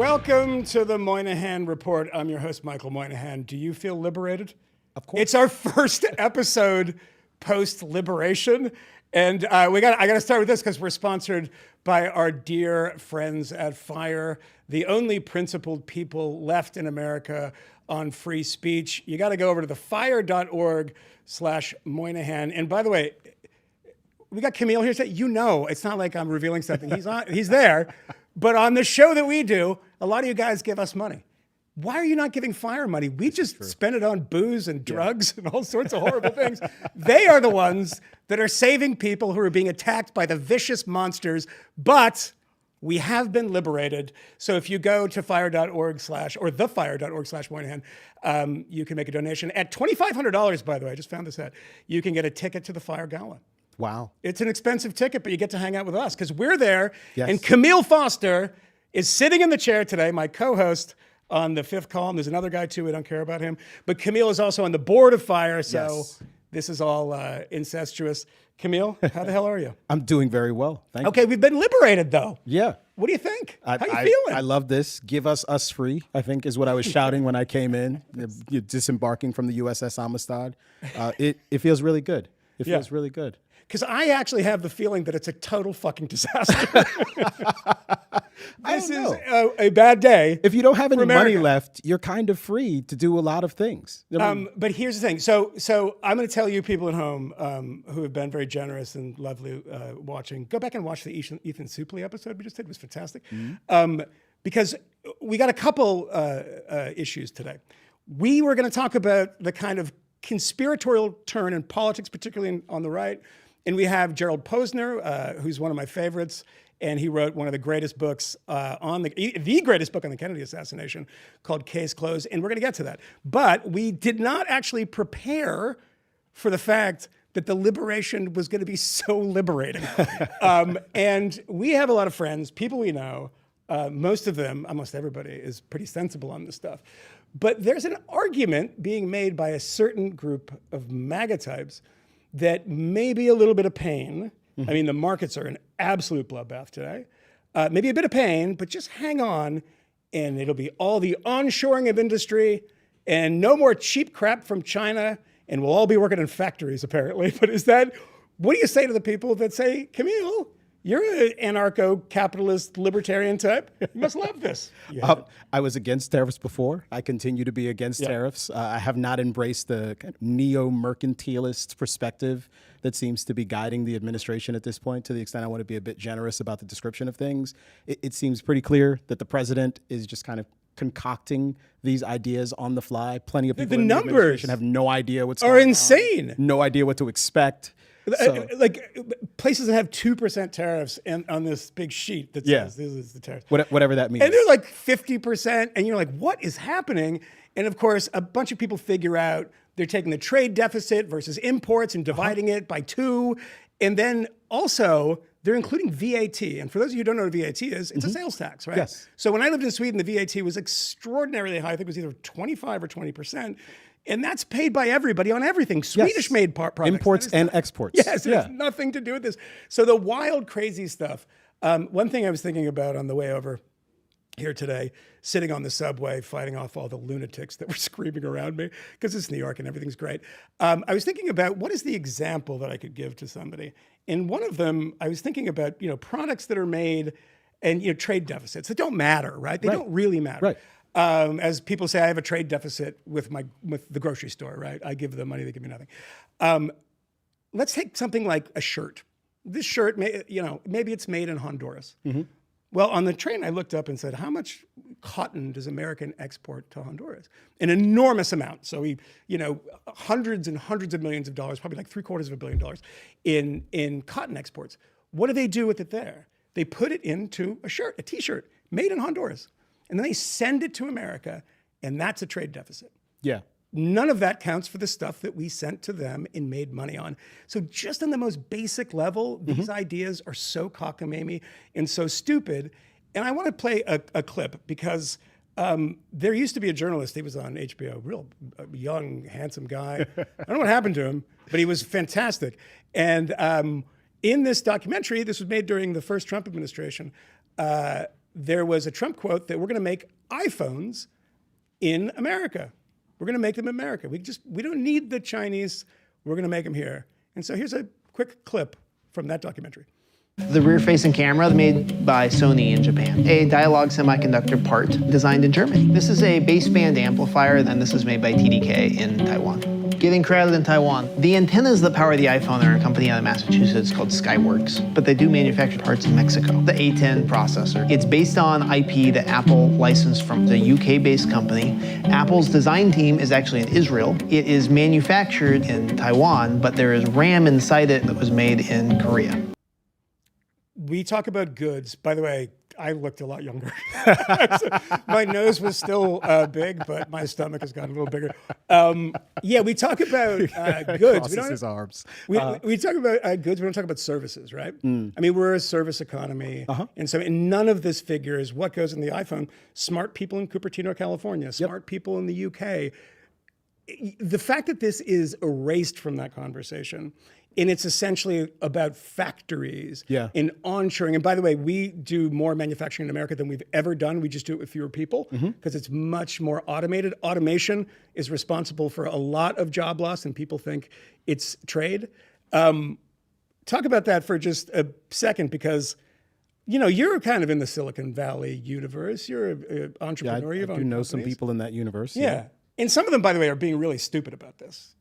Welcome to the Moynihan Report. I'm your host, Michael Moynihan. Do you feel liberated? Of course. It's our first episode post-liberation. And I got to start with this because we're sponsored by our dear friends at FIRE, the only principled people left in America on free speech. You got to go over to the fire.org/Moynihan. And by the way, we got Kmele here today. You know, it's not like I'm revealing something. He's there. But on the show that we do, a lot of you guys give us money. Why are you not giving FIRE money? We just spend it on booze and drugs and all sorts of horrible things. They are the ones that are saving people who are being attacked by the vicious monsters, but we have been liberated. So if you go to thefire.org/Moynihan, you can make a donation. At $2,500, by the way, I just found this out, you can get a ticket to the FIRE Gala. Wow. It's an expensive ticket, but you get to hang out with us because we're there. Yes. And Kmele Foster is sitting in the chair today, my co-host on the Fifth Column. There's another guy too, we don't care about him. But Kmele is also on the board of FIRE, so this is all incestuous. Kmele, how the hell are you? I'm doing very well. Thank you. Okay, we've been liberated though. Yeah. What do you think? How you feeling? I love this. Give us free, I think is what I was shouting when I came in. You're disembarking from the USS Amistad. It feels really good. It feels really good. Because I actually have the feeling that it's a total fucking disaster. This is a bad day. If you don't have any money left, you're kind of free to do a lot of things. But here's the thing. So I'm going to tell you people at home who have been very generous and lovely watching, go back and watch the Ethan Suplee episode we just did. It was fantastic. Because we got a couple issues today. We were going to talk about the kind of conspiratorial turn in politics, particularly on the right. And we have Gerald Posner, who's one of my favorites, and he wrote one of the greatest books on the greatest book on the Kennedy assassination called Case Closed, and we're going to get to that. But we did not actually prepare for the fact that the liberation was going to be so liberating. And we have a lot of friends, people we know, most of them, almost everybody, is pretty sensible on this stuff. But there's an argument being made by a certain group of MAGA types that may be a little bit of pain. I mean, the markets are an absolute bloodbath today. Maybe a bit of pain, but just hang on, and it'll be all the onshoring of industry and no more cheap crap from China, and we'll all be working in factories, apparently. But what do you say to the people that say, Kmele, you're an anarcho-capitalist libertarian type. You must love this. I was against tariffs before. I continue to be against tariffs. I have not embraced the kind of neo-mercantilist perspective that seems to be guiding the administration at this point, to the extent I want to be a bit generous about the description of things. It seems pretty clear that the president is just kind of concocting these ideas on the fly. Plenty of people in the administration have no idea what's going on. Are insane. No idea what to expect. So, like places that have 2% tariffs on this big sheet that says this is the tariff. Whatever that means. And they're like 50%, and you're like, what is happening? And of course, a bunch of people figure out they're taking the trade deficit versus imports and dividing it by 2. And then also, they're including VAT. And for those of you who don't know what VAT is, it's a sales tax, right? Yes. So when I lived in Sweden, the VAT was extraordinarily high. I think it was either 25 or 20%. And that's paid by everybody on everything. Swedish-made products. Imports and exports. Yes, it has nothing to do with this. So the wild, crazy stuff. One thing I was thinking about on the way over here today, sitting on the subway, fighting off all the lunatics that were screaming around me, because it's New York and everything's great. I was thinking about what is the example that I could give to somebody. And one of them, I was thinking about, products that are made and, trade deficits that don't matter, right? They don't really matter. Right. As people say, I have a trade deficit with the grocery store, right? I give them money, they give me nothing. Let's take something like a shirt. This shirt, maybe it's made in Honduras. Well, on the train, I looked up and said, how much cotton does American export to Honduras? An enormous amount. So hundreds and hundreds of millions of dollars, probably like $750 million in cotton exports. What do they do with it there? They put it into a shirt, a T-shirt made in Honduras. And then they send it to America, and that's a trade deficit. Yeah. None of that counts for the stuff that we sent to them and made money on. So just on the most basic level, these ideas are so cockamamie and so stupid. And I want to play a clip because there used to be a journalist, he was on HBO, real young, handsome guy. I don't know what happened to him, but he was fantastic. And in this documentary, this was made during the first Trump administration, there was a Trump quote that we're going to make iPhones in America. We're going to make them in America. We don't need the Chinese. We're going to make them here. And so here's a quick clip from that documentary. The rear-facing camera made by Sony in Japan. A dialogue semiconductor part designed in Germany. This is a baseband amplifier, and this is made by TDK in Taiwan. Getting crowded in Taiwan. The antennas that power the iPhone are a company out of Massachusetts called Skyworks, but they do manufacture parts in Mexico. The A10 processor. It's based on IP that Apple licensed from the UK-based company. Apple's design team is actually in Israel. It is manufactured in Taiwan, but there is RAM inside it that was made in Korea. We talk about goods. By the way, I looked a lot younger. My nose was still big, but my stomach has gotten a little bigger. Yeah, we talk about goods. Crosses his arms. We talk about goods. We don't talk about services, right? I mean, we're a service economy. And so none of this figures what goes in the iPhone. Smart people in Cupertino, California, smart people in the UK. The fact that this is erased from that conversation, and it's essentially about factories in onshoring. And by the way, we do more manufacturing in America than we've ever done. We just do it with fewer people because it's much more automated. Automation is responsible for a lot of job loss, and people think it's trade. Talk about that for just a second, because you're kind of in the Silicon Valley universe. You're an entrepreneur. I do know some people in that universe. Yeah. And some of them, by the way, are being really stupid about this.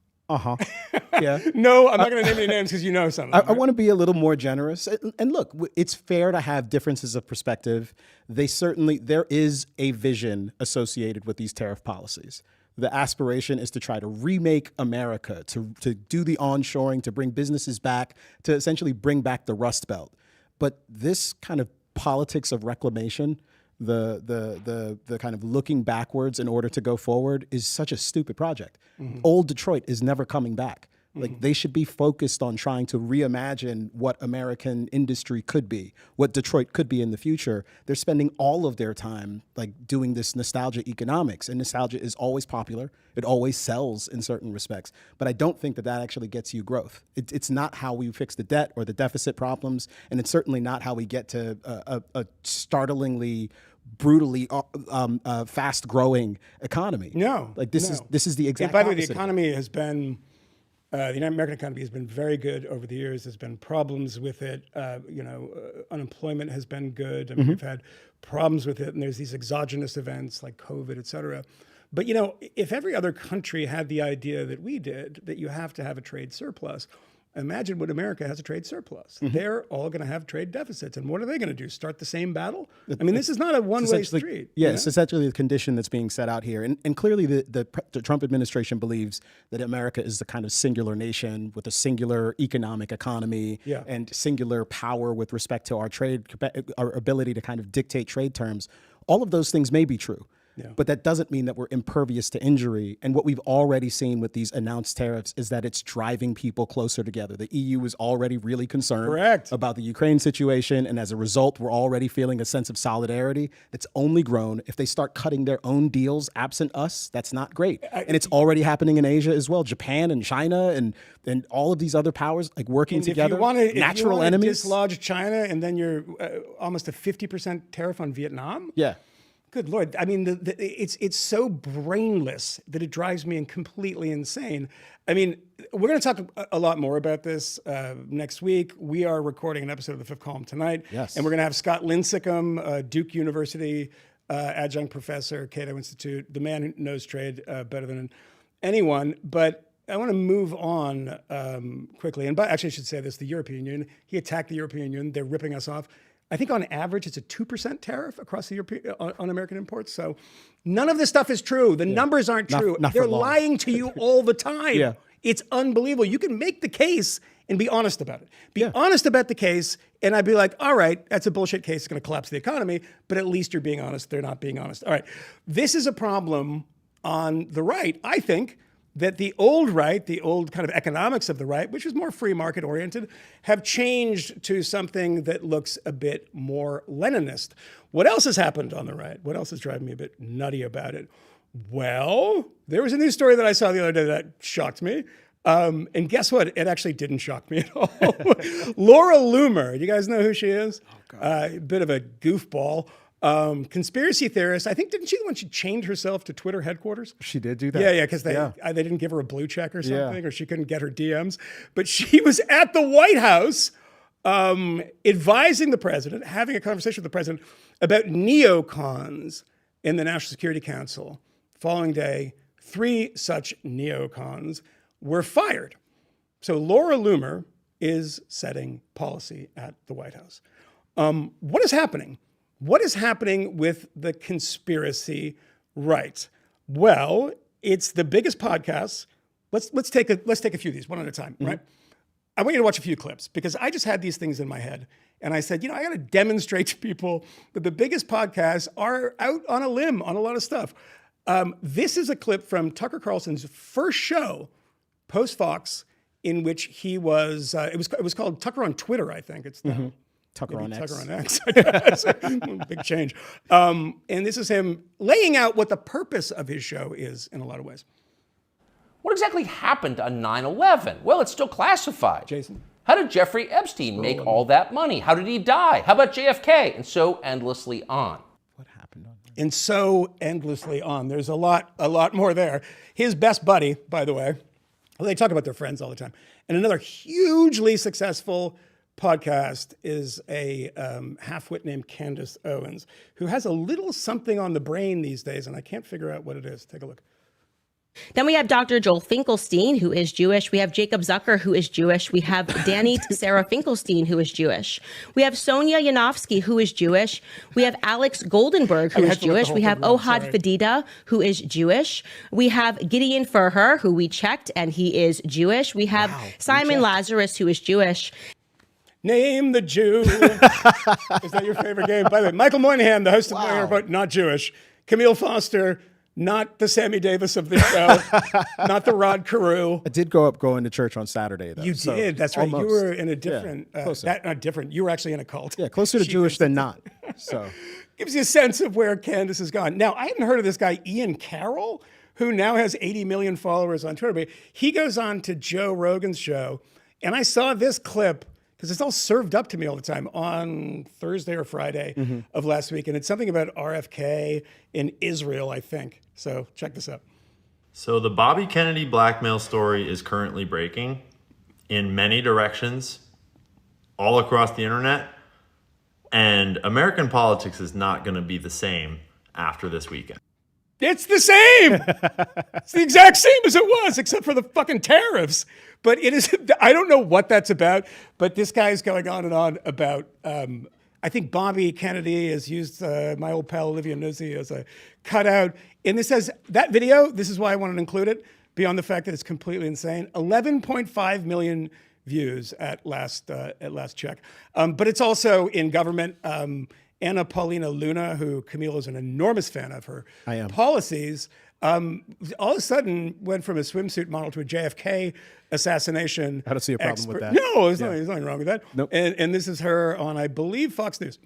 Yeah. No, I'm not going to name any names because you know some of them. I want to be a little more generous. And look, it's fair to have differences of perspective. There is a vision associated with these tariff policies. The aspiration is to try to remake America, to do the onshoring, to bring businesses back, to essentially bring back the Rust Belt. But this kind of politics of reclamation, the kind of looking backwards in order to go forward, is such a stupid project. Old Detroit is never coming back. Like, they should be focused on trying to reimagine what American industry could be, what Detroit could be in the future. They're spending all of their time like doing this nostalgia economics, and nostalgia is always popular. It always sells in certain respects, but I don't think that actually gets you growth. It's not how we fix the debt or the deficit problems, and it's certainly not how we get to a startlingly, brutally fast-growing economy. No, like this is the exact. And by the way, the opposite. economy has been. The American economy has been very good over the years. There's been problems with it. Unemployment has been good. I mean, we've had problems with it, and there's these exogenous events like COVID, et cetera. But if every other country had the idea that we did, that you have to have a trade surplus, imagine what America has a trade surplus. They're all going to have trade deficits. And what are they going to do? Start the same battle? I mean, this is not a one-way street. Yeah, it's essentially the condition that's being set out here. And clearly the Trump administration believes that America is the kind of singular nation with a singular economic economy and singular power with respect to our ability to kind of dictate trade terms. All of those things may be true. But that doesn't mean that we're impervious to injury. And what we've already seen with these announced tariffs is that it's driving people closer together. The EU is already really concerned about the Ukraine situation. And as a result, we're already feeling a sense of solidarity that's only grown. If they start cutting their own deals absent us, that's not great. And it's already happening in Asia as well. Japan and China and all of these other powers like working together. If natural you want enemies. to dislodge China and then you're almost a 50% tariff on Vietnam? Yeah. Good Lord. I mean, it's so brainless that it drives me completely insane. I mean, we're going to talk a lot more about this next week. We are recording an episode of The Fifth Column tonight. Yes. And we're going to have Scott Lincicome, Duke University adjunct professor, Cato Institute, the man who knows trade better than anyone. But I want to move on quickly. And actually, I should say this, the European Union. He attacked the European Union. They're ripping us off. I think on average, it's a 2% tariff across the European on American imports. So none of this stuff is true. The numbers aren't true. They're lying to you all the time. It's unbelievable. You can make the case and be honest about it. Be honest about the case, and I'd be like, all right, that's a bullshit case. It's going to collapse the economy, but at least you're being honest. They're not being honest. All right. This is a problem on the right, I think, that the old right, the old kind of economics of the right, which is more free market oriented, have changed to something that looks a bit more Leninist. What else has happened on the right? What else is driving me a bit nutty about it? Well, there was a news story that I saw the other day that shocked me. And guess what? It actually didn't shock me at all. Laura Loomer, you guys know who she is? A bit of a goofball. Conspiracy theorist. I think, didn't she the one she chained herself to Twitter headquarters? She did do that. Yeah, because they didn't give her a blue check or something, or she couldn't get her DMs. But she was at the White House advising the president, having a conversation with the president about neocons in the National Security Council. Following day, 3 such neocons were fired. So Laura Loomer is setting policy at the White House. What is happening? What is happening with the conspiracy right? Well, it's the biggest podcast. Let's take a few of these one at a time, right? I want you to watch a few clips because I just had these things in my head. And I said, I got to demonstrate to people that the biggest podcasts are out on a limb on a lot of stuff. This is a clip from Tucker Carlson's first show, post-Fox, in which he was, it was called Tucker on Twitter, I think. It's now. Tucker on X. Tucker on X. I guess. Big change. And this is him laying out what the purpose of his show is in a lot of ways. What exactly happened on 9/11? Well, it's still classified. Jason? How did Jeffrey Epstein make all that money? How did he die? How about JFK? And so endlessly on. What happened on that? And so endlessly on. There's a lot more there. His best buddy, by the way, they talk about their friends all the time. And another hugely successful podcast is a half-wit named Candace Owens, who has a little something on the brain these days, and I can't figure out what it is. Take a look. Then we have Dr. Joel Finkelstein, who is Jewish. We have Jacob Zucker, who is Jewish. We have Danny Sarah Finkelstein, who is Jewish. We have Sonia Yanofsky, who is Jewish. We have Alex Goldenberg, who is Jewish. We have Ohad Fadida, who is Jewish. We have Gideon Furher, who we checked, and he is Jewish. We have Simon Lazarus, who is Jewish. Name the Jew. Is that your favorite game? By the way, Michael Moynihan, the host of Moynihan Report, not Jewish. Kmele Foster, not the Sammy Davis of the show, not the Rod Carew. I did going to church on Saturday, though. You did. That's right. Almost. You were in a different, closer. not different. You were actually in a cult. Yeah, closer to Jewish than not. So gives you a sense of where Candace has gone. Now, I hadn't heard of this guy, Ian Carroll, who now has 80 million followers on Twitter. But he goes on to Joe Rogan's show, and I saw this clip because it's all served up to me all the time on Thursday or Friday of last week. And it's something about RFK in Israel, I think. So check this out. So the Bobby Kennedy blackmail story is currently breaking in many directions all across the internet. And American politics is not going to be the same after this weekend. It's the same. It's the exact same as it was, except for the fucking tariffs. But it is, I don't know what that's about, but this guy is going on and on about, I think Bobby Kennedy has used my old pal Olivia Nuzzi as a cutout. And this says, that video, this is why I wanted to include it, beyond the fact that it's completely insane, 11.5 million views at last check. But it's also in government. Anna Paulina Luna, who Camille is an enormous fan of her policies, all of a sudden went from a swimsuit model to a JFK assassination. I don't see a problem with that. No, there's nothing wrong with that. Nope. And this is her on, I believe, Fox News.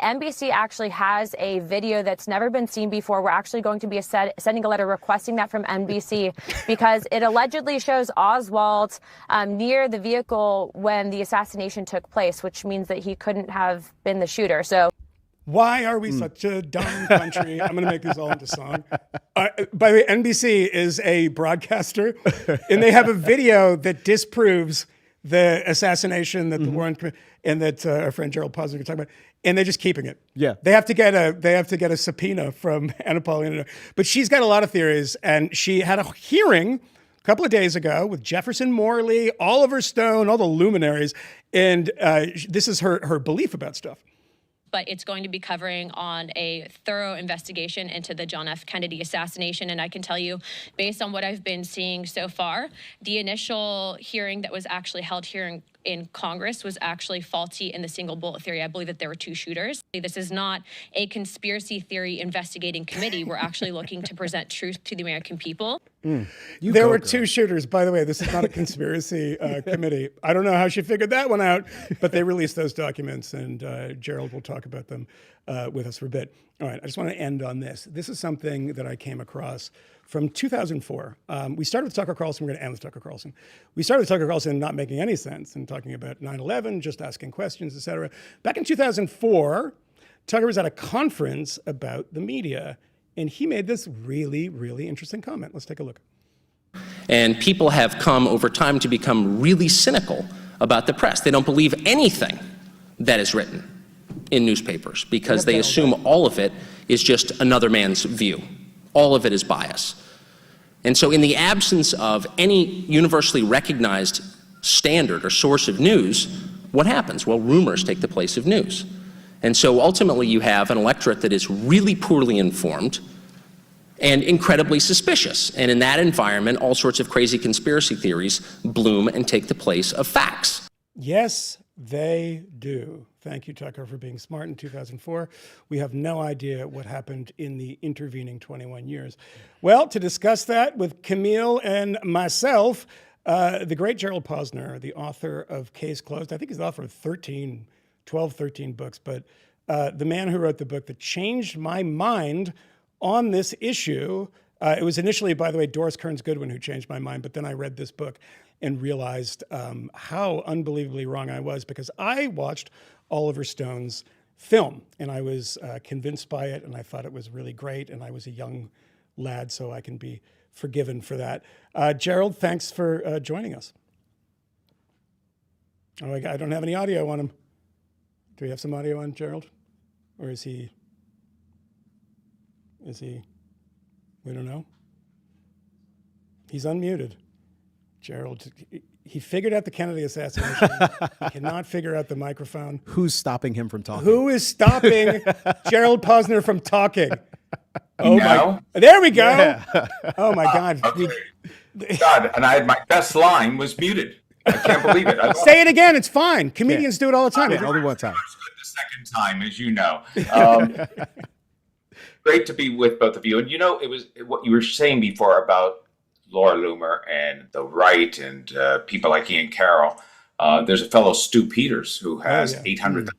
NBC actually has a video that's never been seen before. We're actually going to be sending a letter requesting that from NBC because it allegedly shows Oswald near the vehicle when the assassination took place, which means that he couldn't have been the shooter. So why are we such a dumb country? I'm going to make this all into song. By the way, NBC is a broadcaster, and they have a video that disproves the assassination that the Warren and that our friend Gerald Posner was talking about, and they're just keeping it. Yeah, they have to get a subpoena from Anna Paulina, but she's got a lot of theories, and she had a hearing a couple of days ago with Jefferson Morley, Oliver Stone, all the luminaries, and this is her belief about stuff. But it's going to be covering on a thorough investigation into the John F. Kennedy assassination. And I can tell you, based on what I've been seeing so far, the initial hearing that was actually held here in Congress was actually faulty in the single bullet theory. I believe that there were 2 shooters. This is not a conspiracy theory investigating committee. We're actually looking to present truth to the American people. There were 2 shooters. By the way, this is not a conspiracy committee. I don't know how she figured that one out, but they released those documents, and Gerald will talk about them with us for a bit. All right, I just want to end on this. This is something that I came across from 2004. We started with Tucker Carlson. We're going to end with Tucker Carlson. We started with Tucker Carlson not making any sense and talking about 9/11, just asking questions, et cetera. Back in 2004, Tucker was at a conference about the media, and he made this really, really interesting comment. Let's take a look. And people have come over time to become really cynical about the press. They don't believe anything that is written in newspapers because they assume all of it is just another man's view. All of it is bias. And so in the absence of any universally recognized standard or source of news, what happens? Well, rumors take the place of news. And so ultimately you have an electorate that is really poorly informed and incredibly suspicious. And in that environment, all sorts of crazy conspiracy theories bloom and take the place of facts. Yes, they do. Thank you, Tucker, for being smart in 2004. We have no idea what happened in the intervening 21 years. Well, to discuss that with Kmele and myself, the great Gerald Posner, the author of Case Closed. I think he's the author of 13 books, but the man who wrote the book that changed my mind on this issue. It was initially, by the way, Doris Kearns Goodwin who changed my mind, but then I read this book and realized how unbelievably wrong I was, because I watched Oliver Stone's film and I was convinced by it and I thought it was really great, and I was a young lad, so I can be forgiven for that. Gerald, thanks for joining us. Oh, I don't have any audio on him. Do we have some audio on Gerald? Or is he, we don't know. He's unmuted. Gerald, he figured out the Kennedy assassination. He cannot figure out the microphone. Who's stopping him from talking? Who is stopping Gerald Posner from talking? Oh now? my! There we go. Yeah. Oh my God! Okay. God, and I had my best line was muted. I can't believe it. Say it again. It's fine. Comedians do it all the time. Yeah, only one time. The second time, as you know. Great to be with both of you. And it was what you were saying before about Laura Loomer and the right and people like Ian Carroll. There's a fellow, Stu Peters, who has 800,000.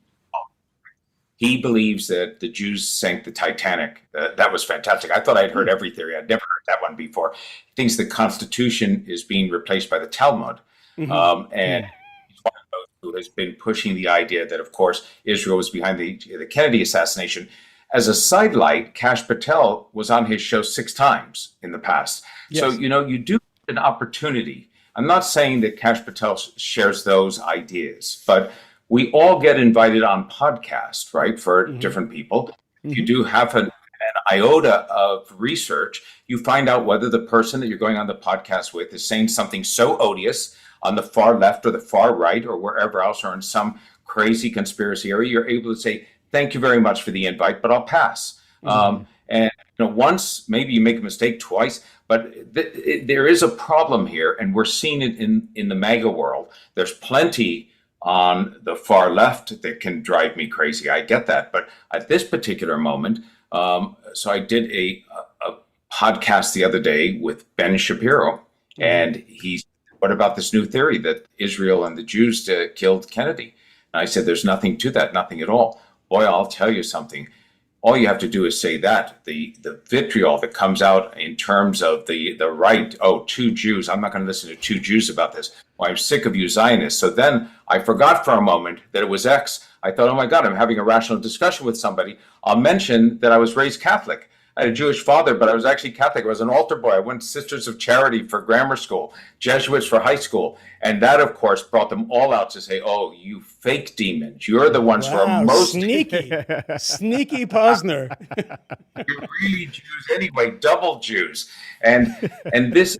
He believes that the Jews sank the Titanic. That was fantastic. I thought I'd heard every theory. I'd never heard that one before. He thinks the Constitution is being replaced by the Talmud. And he's one of those who has been pushing the idea that, of course, Israel was behind the Kennedy assassination. As a sidelight, Kash Patel was on his show 6 times in the past. Yes. So, you do have an opportunity. I'm not saying that Kash Patel shares those ideas, but we all get invited on podcasts, right, for different people. If you do have an iota of research, you find out whether the person that you're going on the podcast with is saying something so odious on the far left or the far right or wherever else, or in some crazy conspiracy area. You're able to say, thank you very much for the invite, but I'll pass. And once, maybe you make a mistake, twice, but there is a problem here, and we're seeing it in the MAGA world. There's plenty on the far left that can drive me crazy. I get that. But at this particular moment, so I did a podcast the other day with Ben Shapiro, and what about this new theory that Israel and the Jews killed Kennedy? And I said, there's nothing to that, nothing at all. Boy, I'll tell you something. All you have to do is say that. The vitriol that comes out in terms of the right, 2 Jews, I'm not going to listen to 2 Jews about this. Well, I'm sick of you Zionists. So then I forgot for a moment that it was X. I thought, oh my God, I'm having a rational discussion with somebody. I'll mention that I was raised Catholic. I had a Jewish father, but I was actually Catholic. I was an altar boy. I went to Sisters of Charity for grammar school, Jesuits for high school. And that, of course, brought them all out to say, oh, you fake demons. You're the ones who are most sneaky. Sneaky Posner. You're really Jews anyway, double Jews. And this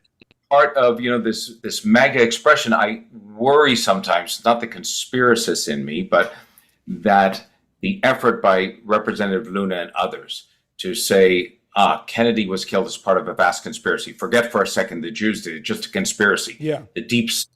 part of, this MAGA expression, I worry sometimes, not the conspiracist in me, but that the effort by Representative Luna and others to say, Kennedy was killed as part of a vast conspiracy. Forget for a second the Jews did it, just a conspiracy. Yeah. The deep state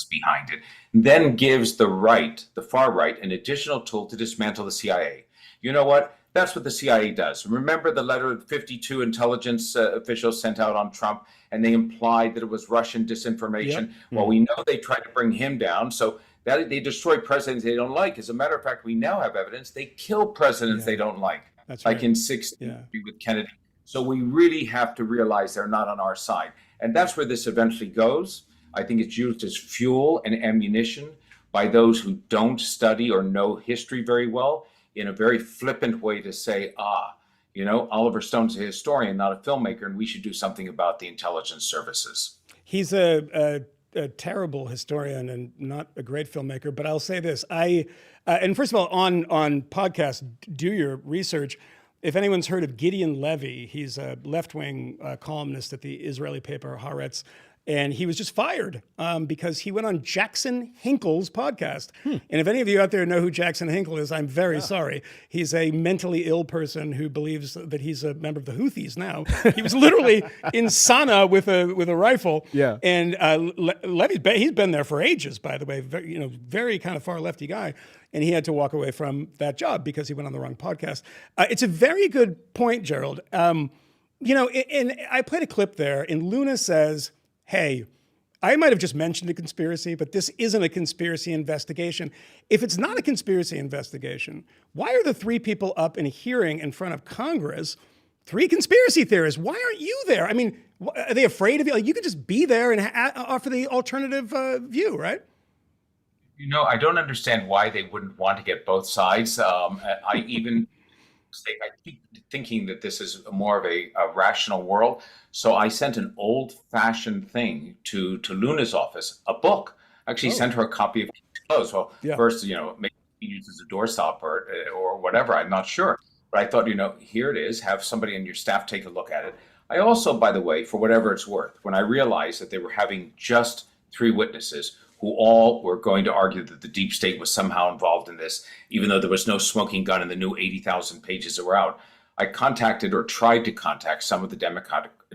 behind it. Then gives the far right, an additional tool to dismantle the CIA. You know what? That's what the CIA does. Remember the letter 52 intelligence officials sent out on Trump, and they implied that it was Russian disinformation. Yep. Well, we know they tried to bring him down. So that they destroy presidents they don't like. As a matter of fact, we now have evidence they kill presidents they don't like. That's like right. In 60 with Kennedy. So we really have to realize they're not on our side. And that's where this eventually goes. I think it's used as fuel and ammunition by those who don't study or know history very well. in a very flippant way to say, Oliver Stone's a historian, not a filmmaker, and we should do something about the intelligence services. He's a terrible historian and not a great filmmaker, but I'll say this. And first of all, on podcasts, do your research. If anyone's heard of Gideon Levy, he's a left-wing columnist at the Israeli paper Haaretz, and he was just fired because he went on Jackson Hinkle's podcast. And if any of you out there know who Jackson Hinkle is, I'm very sorry. He's a mentally ill person who believes that he's a member of the Houthis now. He was literally in Sana'a with a rifle. Yeah. And he's been there for ages, by the way. Very kind of far lefty guy. And he had to walk away from that job because he went on the wrong podcast. It's a very good point, Gerald. And I played a clip there, and Luna says, hey, I might have just mentioned a conspiracy, but this isn't a conspiracy investigation. If it's not a conspiracy investigation, why are the three people up in a hearing in front of Congress, three conspiracy theorists? Why aren't you there? I mean, are they afraid of you? Like, you could just be there and offer the alternative view, right? I don't understand why they wouldn't want to get both sides. I keep thinking that this is more of a rational world. So I sent an old-fashioned thing to Luna's office, a book. I actually sent her a copy of Close. Well, first, maybe he uses a doorstop or whatever. I'm not sure. But I thought, here it is. Have somebody on your staff take a look at it. I also, by the way, for whatever it's worth, when I realized that they were having just three witnesses who all were going to argue that the deep state was somehow involved in this, even though there was no smoking gun in the new 80,000 pages that were out, I contacted or tried to contact some of the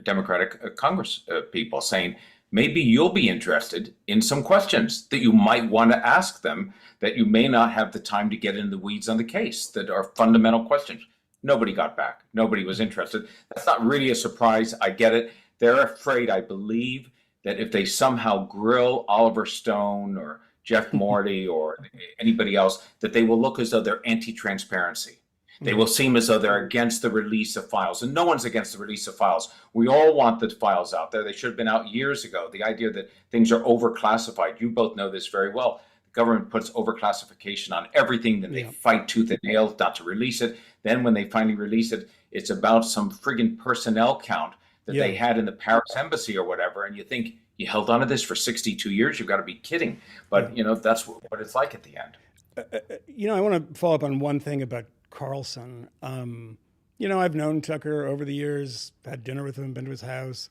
Democratic Congress people saying, maybe you'll be interested in some questions that you might want to ask them that you may not have the time to get in the weeds on the case, that are fundamental questions. Nobody got back. Nobody was interested. That's not really a surprise. I get it. They're afraid, I believe, that if they somehow grill Oliver Stone or Jeff Morty or anybody else, that they will look as though they're anti-transparency. They will seem as though they're against the release of files. And no one's against the release of files. We all want the files out there. They should have been out years ago. The idea that things are overclassified, you both know this very well. The government puts overclassification on everything, then they fight tooth and nail not to release it. Then when they finally release it, it's about some friggin' personnel count that they had in the Paris embassy or whatever, and you think, you held on to this for 62 years? You've got to be kidding. But, that's what it's like at the end. I want to follow up on one thing about Carlson. I've known Tucker over the years, had dinner with him, been to his house.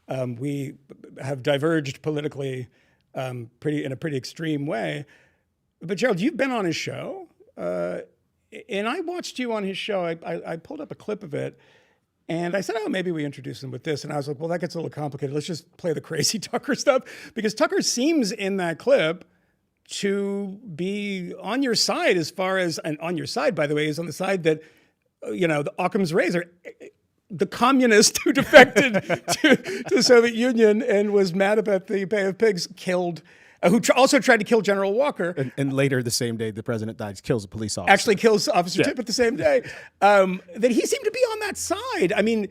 We have diverged politically in a pretty extreme way. But, Gerald, you've been on his show, and I watched you on his show. I pulled up a clip of it. And I said, maybe we introduce him with this. And I was like, well, that gets a little complicated. Let's just play the crazy Tucker stuff. Because Tucker seems in that clip to be on your side and on your side, by the way, is on the side that, the Occam's razor, the communist who defected to the Soviet Union and was mad about the Bay of Pigs killed, who also tried to kill General Walker. And later the same day the president dies, kills a police officer. Actually kills Officer Tippett the same day. That he seemed to be on that side. I mean,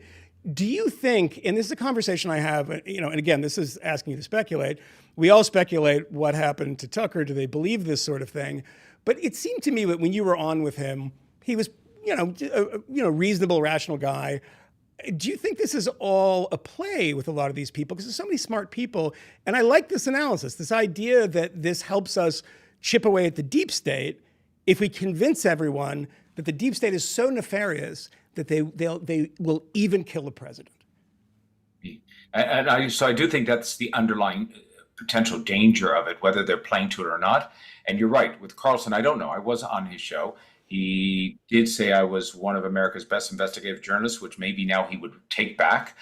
do you think, and this is a conversation I have, and again, this is asking you to speculate. We all speculate what happened to Tucker. Do they believe this sort of thing? But it seemed to me that when you were on with him, he was, a reasonable, rational guy. Do you think this is all a play with a lot of these people? Because there's so many smart people. And I like this analysis, this idea that this helps us chip away at the deep state if we convince everyone that the deep state is so nefarious that they will even kill the president. So I do think that's the underlying potential danger of it, whether they're playing to it or not. And you're right, with Carlson, I don't know. I was on his show. He did say I was one of America's best investigative journalists, which maybe now he would take back.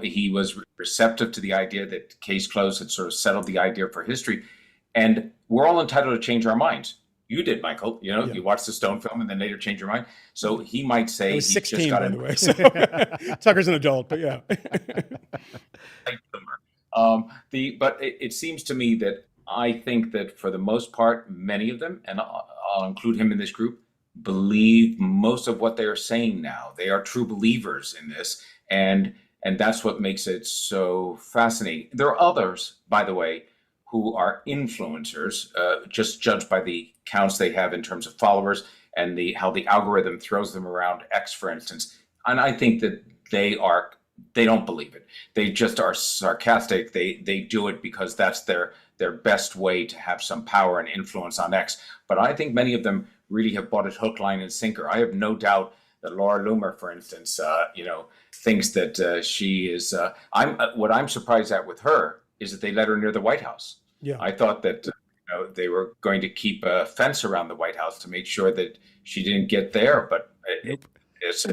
He was receptive to the idea that case closed had sort of settled the idea for history. And we're all entitled to change our minds. You did, Michael. You watched the Stone film and then later change your mind. So he might say I was 16, just got by the way. So Tucker's an adult, but yeah. But it seems to me that I think that for the most part, many of them, and I'll include him in this group, believe most of what they are saying now. They are true believers in this, and that's what makes it so fascinating. There are others, by the way, who are influencers, just judged by the counts they have in terms of followers, and how the algorithm throws them around X, for instance. And I think that they don't believe it. They just are sarcastic. They do it because that's their best way to have some power and influence on X. But I think many of them really have bought it hook, line, and sinker. I have no doubt that Laura Loomer, for instance, thinks that she is. What I'm surprised at with her is that they let her near the White House. Yeah, I thought that they were going to keep a fence around the White House to make sure that she didn't get there, but it's.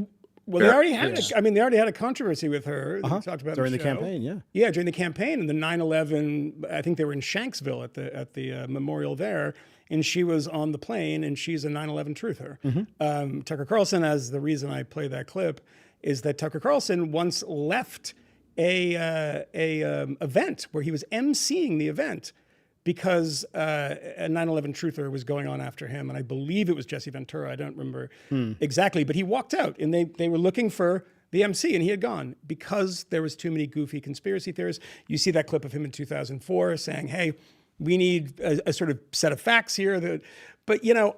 Well, they already had. They already had a controversy with her. They talked about during the campaign. During the campaign and the 9/11. I think they were in Shanksville at the memorial there, and she was on the plane, and she's a 9/11 truther. Tucker Carlson, as the reason I play that clip, is that Tucker Carlson once left a event where he was emceeing the event because a 9/11 truther was going on after him, and I believe it was Jesse Ventura. I don't remember exactly, but he walked out, and they were looking for the MC, and he had gone because there was too many goofy conspiracy theorists. You see that clip of him in 2004 saying, "Hey, we need a sort of set of facts here." But I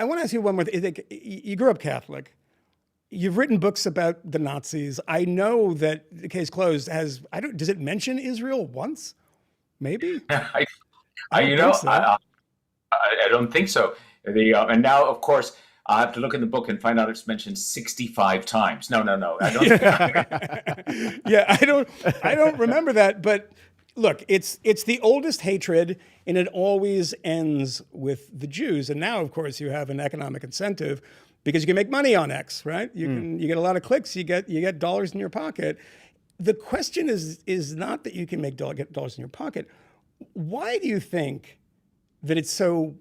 want to ask you one more thing. You grew up Catholic. You've written books about the Nazis. I know that The Case Closed does it mention Israel once? Maybe? I don't think so. And now, of course, I have to look in the book and find out it's mentioned 65 times. No. I don't. Yeah, I don't remember that. But look, it's the oldest hatred, and it always ends with the Jews. And now, of course, you have an economic incentive because you can make money on X, right? You get a lot of clicks, you get dollars in your pocket. The question is not that you can get dollars in your pocket. Why do you think that it's so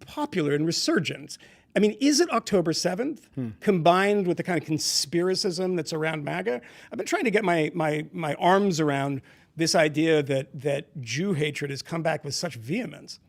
popular and resurgent? I mean, is it October 7th combined with the kind of conspiracism that's around MAGA? I've been trying to get my arms around this idea that Jew hatred has come back with such vehemence.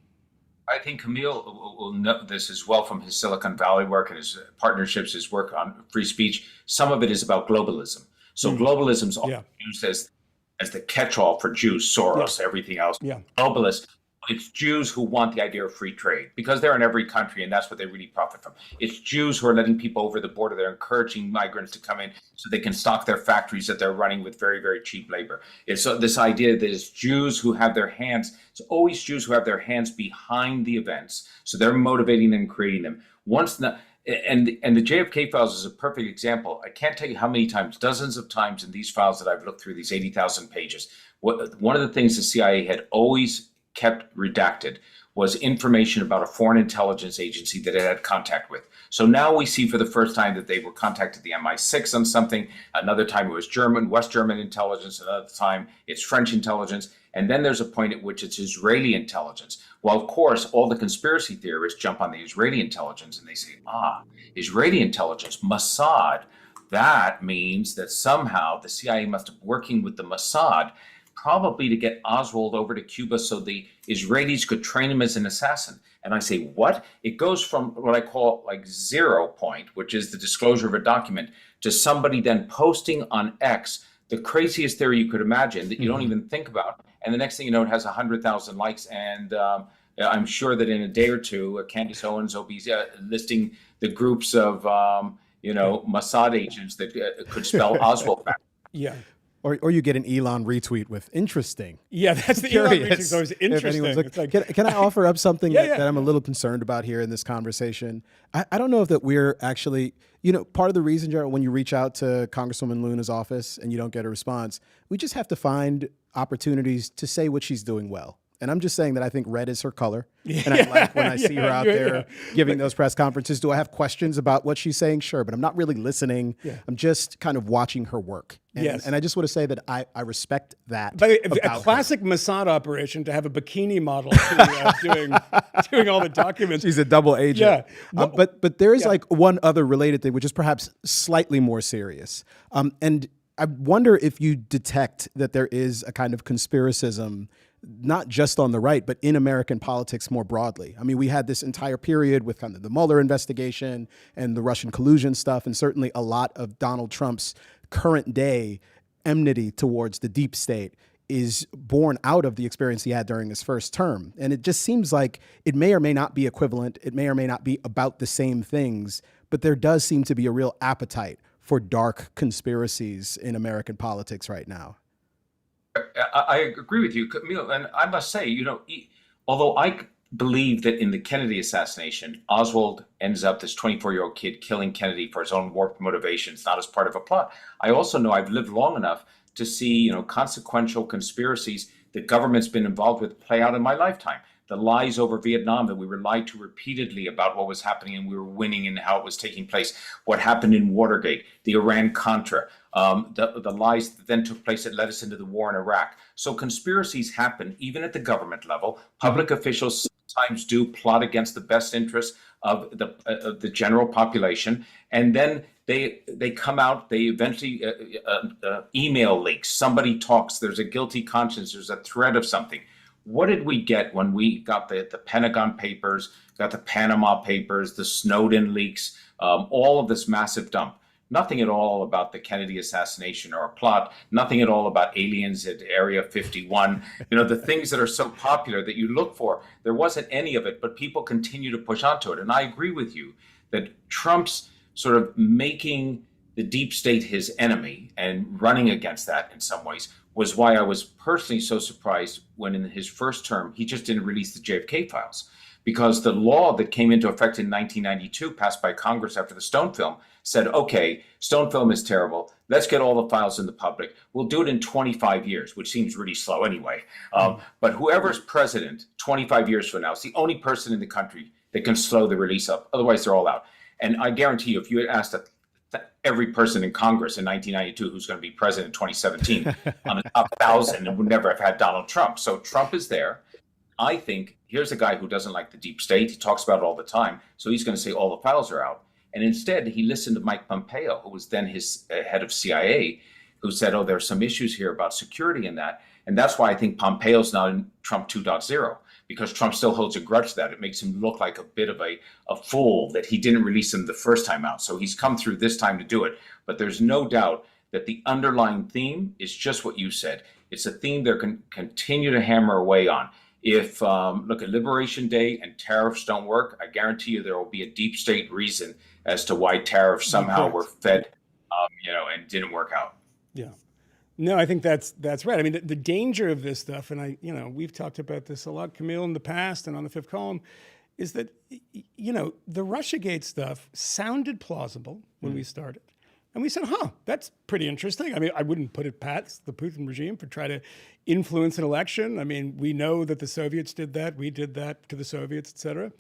I think Kmele will know this as well from his Silicon Valley work and his partnerships, his work on free speech. Some of it is about globalism. So globalism is often used as the catch-all for Jews, Soros, everything else. Globalists, it's Jews who want the idea of free trade because they're in every country and that's what they really profit from. It's Jews who are letting people over the border. They're encouraging migrants to come in so they can stock their factories that they're running with very, very cheap labor. It's this idea that it's Jews who have their hands, it's always Jews who have their hands behind the events. So they're motivating and creating them. And the JFK files is a perfect example. I can't tell you how many times, dozens of times in these files that I've looked through, these 80,000 pages. One of the things the CIA had always kept redacted was information about a foreign intelligence agency that it had contact with. So now we see for the first time that they were contacted the MI6 on something. Another time it was West German intelligence. Another time it's French intelligence. And then there's a point at which it's Israeli intelligence. Well, of course, all the conspiracy theorists jump on the Israeli intelligence and they say, Israeli intelligence, Mossad, that means that somehow the CIA must have been working with the Mossad probably to get Oswald over to Cuba so the Israelis could train him as an assassin. And I say, what? It goes from what I call like 0 point, which is the disclosure of a document, to somebody then posting on X the craziest theory you could imagine that you don't even think about. And the next thing you know, it has 100,000 likes. And I'm sure that in a day or two, Candace Owens will be listing the groups of, Mossad agents that could spell Oswald back. Yeah. Or you get an Elon retweet with interesting. Yeah, that's the Elon retweet is always interesting. Can I offer up something that I'm a little concerned about here in this conversation? I don't know if that we're actually, part of the reason, Gerald, when you reach out to Congresswoman Luna's office and you don't get a response, we just have to find opportunities to say what she's doing well. And I'm just saying that I think red is her color. And I like when I see her out there giving those press conferences. Do I have questions about what she's saying? Sure. But I'm not really listening. Yeah. I'm just kind of watching her work. And I just want to say that I respect that. But a classic Mossad operation to have a bikini model doing all the documents. She's a double agent. Yeah. But there is like one other related thing, which is perhaps slightly more serious. And I wonder if you detect that there is a kind of conspiracism, not just on the right, but in American politics more broadly. I mean, we had this entire period with kind of the Mueller investigation and the Russian collusion stuff, and certainly a lot of Donald Trump's current day enmity towards the deep state is born out of the experience he had during his first term. And it just seems like it may or may not be equivalent. It may or may not be about the same things, but there does seem to be a real appetite for dark conspiracies in American politics right now. I agree with you, Kmele, and I must say, although I believe that in the Kennedy assassination, Oswald ends up, this 24-year-old kid, killing Kennedy for his own warped motivations, not as part of a plot. I also know I've lived long enough to see, consequential conspiracies that government's been involved with play out in my lifetime. The lies over Vietnam, that we were lied to repeatedly about what was happening and we were winning and how it was taking place. What happened in Watergate, the Iran-Contra, the lies that then took place that led us into the war in Iraq. So conspiracies happen even at the government level. Public officials sometimes do plot against the best interests of the general population, and then they come out. They eventually email leaks. Somebody talks. There's a guilty conscience. There's a threat of something. What did we get when we got the Pentagon Papers, got the Panama Papers, the Snowden leaks, all of this massive dump? Nothing at all about the Kennedy assassination or a plot, nothing at all about aliens at Area 51. The things that are so popular that you look for, there wasn't any of it, but people continue to push onto it. And I agree with you that Trump's sort of making the deep state his enemy and running against that in some ways was why I was personally so surprised when in his first term, he just didn't release the JFK files. Because the law that came into effect in 1992, passed by Congress after the Stone film, said, okay, Stone film is terrible. Let's get all the files in the public. We'll do it in 25 years, which seems really slow anyway. But whoever's president 25 years from now is the only person in the country that can slow the release up. Otherwise, they're all out. And I guarantee you, if you had asked every person in Congress in 1992 who's going to be president in 2017 on the top 1,000, and would never have had Donald Trump. So Trump is there. I think here's a guy who doesn't like the deep state. He talks about it all the time. So he's going to say all the files are out. And instead, he listened to Mike Pompeo, who was then his head of CIA, who said, oh, there are some issues here about security and that. And that's why I think Pompeo's not in Trump 2.0, because Trump still holds a grudge to that. It makes him look like a bit of a fool that he didn't release him the first time out. So he's come through this time to do it. But there's no doubt that the underlying theme is just what you said. It's a theme they're going to continue to hammer away on. If, look at Liberation Day and tariffs don't work, I guarantee you there will be a deep state reason as to why tariffs somehow were fed, and didn't work out. Yeah. No, I think that's right. I mean, the danger of this stuff, and we've talked about this a lot, Kmele, in the past and on the Fifth Column, is that, the Russiagate stuff sounded plausible when we started. And we said, that's pretty interesting. I mean, I wouldn't put it past the Putin regime for trying to influence an election. I mean, we know that the Soviets did that. We did that to the Soviets, et cetera.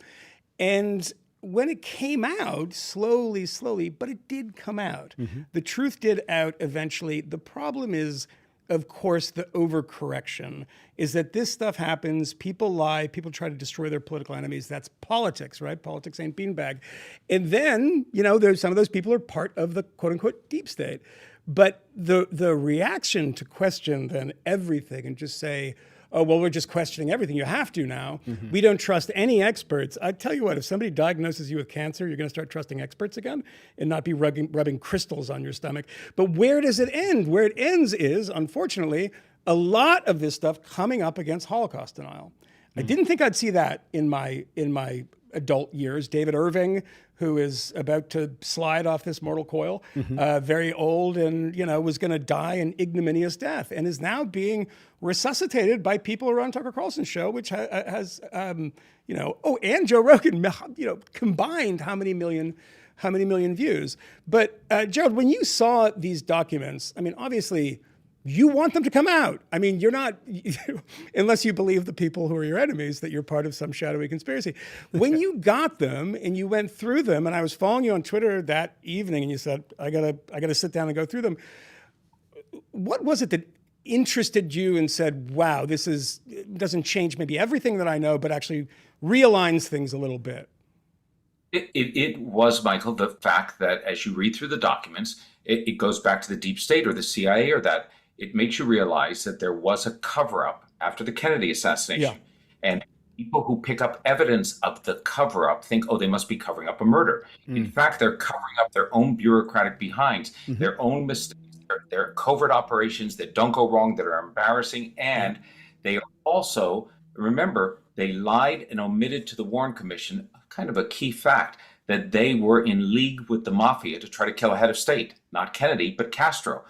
And when it came out, slowly, but it did come out. The truth did out eventually. The problem is, of course, the overcorrection is that this stuff happens. People lie. People try to destroy their political enemies. That's politics, right? Politics ain't beanbag. And then, there's some of those people are part of the quote unquote deep state. But the reaction to question then everything and just say, oh, well, we're just questioning everything. You have to now. We don't trust any experts. I tell you what, if somebody diagnoses you with cancer, you're going to start trusting experts again and not be rubbing crystals on your stomach. But where does it end? Where it ends is, unfortunately, a lot of this stuff coming up against Holocaust denial. I didn't think I'd see that in my adult years. David Irving, who is about to slide off this mortal coil, very old and, was going to die an ignominious death and is now being resuscitated by people who are on Tucker Carlson's show, which has, and Joe Rogan, combined how many million views. But Gerald, when you saw these documents, I mean, obviously, you want them to come out. I mean, you're not, unless you believe the people who are your enemies, that you're part of some shadowy conspiracy. When you got them and you went through them, and I was following you on Twitter that evening, and you said, I gotta sit down and go through them. What was it that interested you and said, wow, doesn't change maybe everything that I know, but actually realigns things a little bit? It was, Michael, the fact that as you read through the documents, it goes back to the deep state or the CIA or that. It makes you realize that there was a cover-up after the Kennedy assassination. Yeah. And people who pick up evidence of the cover-up think, oh, they must be covering up a murder. In fact, they're covering up their own bureaucratic behinds, their own mistakes, They're covert operations that don't go wrong, that are embarrassing, and they are also, remember, they lied and omitted to the Warren Commission kind of a key fact, that they were in league with the mafia to try to kill a head of state, not Kennedy, but Castro,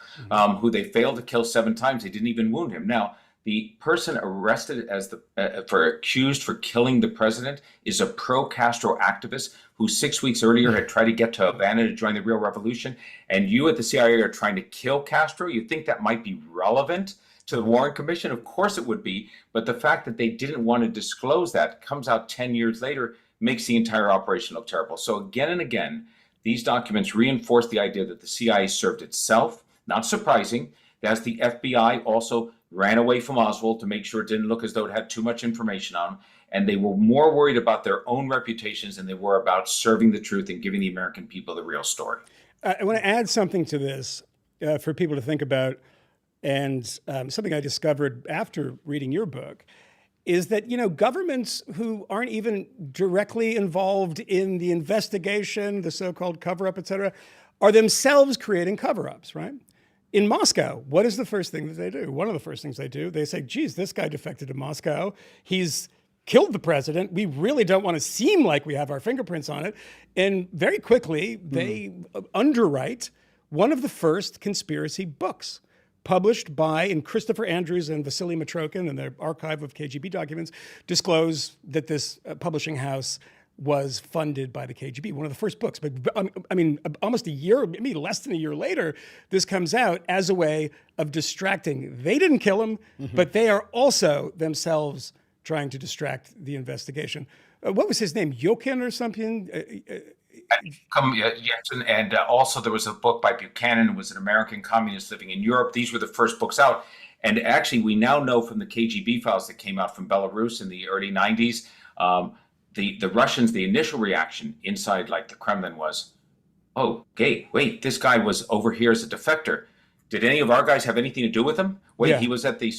who they failed to kill 7 times. They didn't even wound him. Now, the person arrested as accused for killing the president is a pro-Castro activist who 6 weeks earlier had tried to get to Havana to join the real revolution. And you at the CIA are trying to kill Castro. You think that might be relevant to the Warren Commission? Of course it would be. But the fact that they didn't want to disclose that comes out 10 years later makes the entire operation look terrible. So again and again, these documents reinforce the idea that the CIA served itself. Not surprising, as the FBI also ran away from Oswald to make sure it didn't look as though it had too much information on them. And they were more worried about their own reputations than they were about serving the truth and giving the American people the real story. I want to add something to this for people to think about, and something I discovered after reading your book is that, governments who aren't even directly involved in the investigation, the so-called cover-up, et cetera, are themselves creating cover-ups, right? In Moscow, what is the first thing that they do? One of the first things they do, they say, geez, this guy defected to Moscow. He's killed the president. We really don't want to seem like we have our fingerprints on it. And very quickly, they underwrite one of the first conspiracy books published by, and Christopher Andrews and Vasily Mitrokhin in their archive of KGB documents disclose that this publishing house was funded by the KGB, one of the first books. But I mean, almost a year, maybe less than a year later, this comes out as a way of distracting. They didn't kill him, but they are also themselves trying to distract the investigation. What was his name? Yokin or something? Yes, and also there was a book by Buchanan, who was an American communist living in Europe. These were the first books out. And actually, we now know from the KGB files that came out from Belarus in the early 90s, the Russians, the initial reaction inside like the Kremlin was, oh, okay, wait, this guy was over here as a defector. Did any of our guys have anything to do with him? Wait, he was at the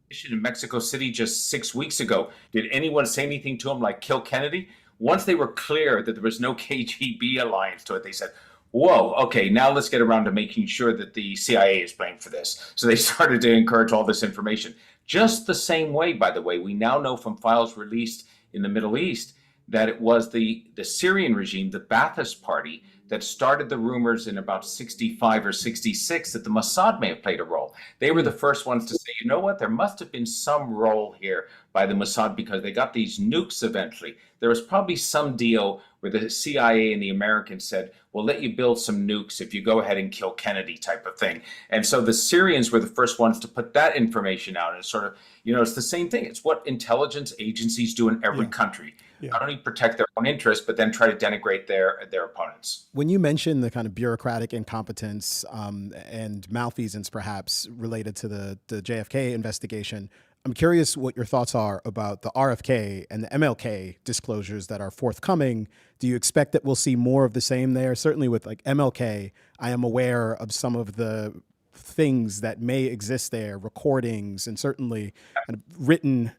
mission in Mexico City just 6 weeks ago. Did anyone say anything to him like kill Kennedy? Once they were clear that there was no KGB alliance to it, they said, whoa, okay, now let's get around to making sure that the CIA is blamed for this. So they started to encourage all this information. Just the same way, by the way, we now know from files released in the Middle East that it was the Syrian regime, the Ba'athist Party, that started the rumors in about 65 or 66 that the Mossad may have played a role. They were the first ones to say, you know what, there must have been some role here by the Mossad because they got these nukes eventually. There was probably some deal where the CIA and the Americans said, we'll let you build some nukes if you go ahead and kill Kennedy type of thing. And so the Syrians were the first ones to put that information out. And it's sort of, it's the same thing. It's what intelligence agencies do in every country. Not only protect their own interests, but then try to denigrate their opponents. When you mention the kind of bureaucratic incompetence and malfeasance, perhaps related to the JFK investigation, I'm curious what your thoughts are about the RFK and the MLK disclosures that are forthcoming. Do you expect that we'll see more of the same there? Certainly with like MLK, I am aware of some of the things that may exist there, recordings, and certainly kind of written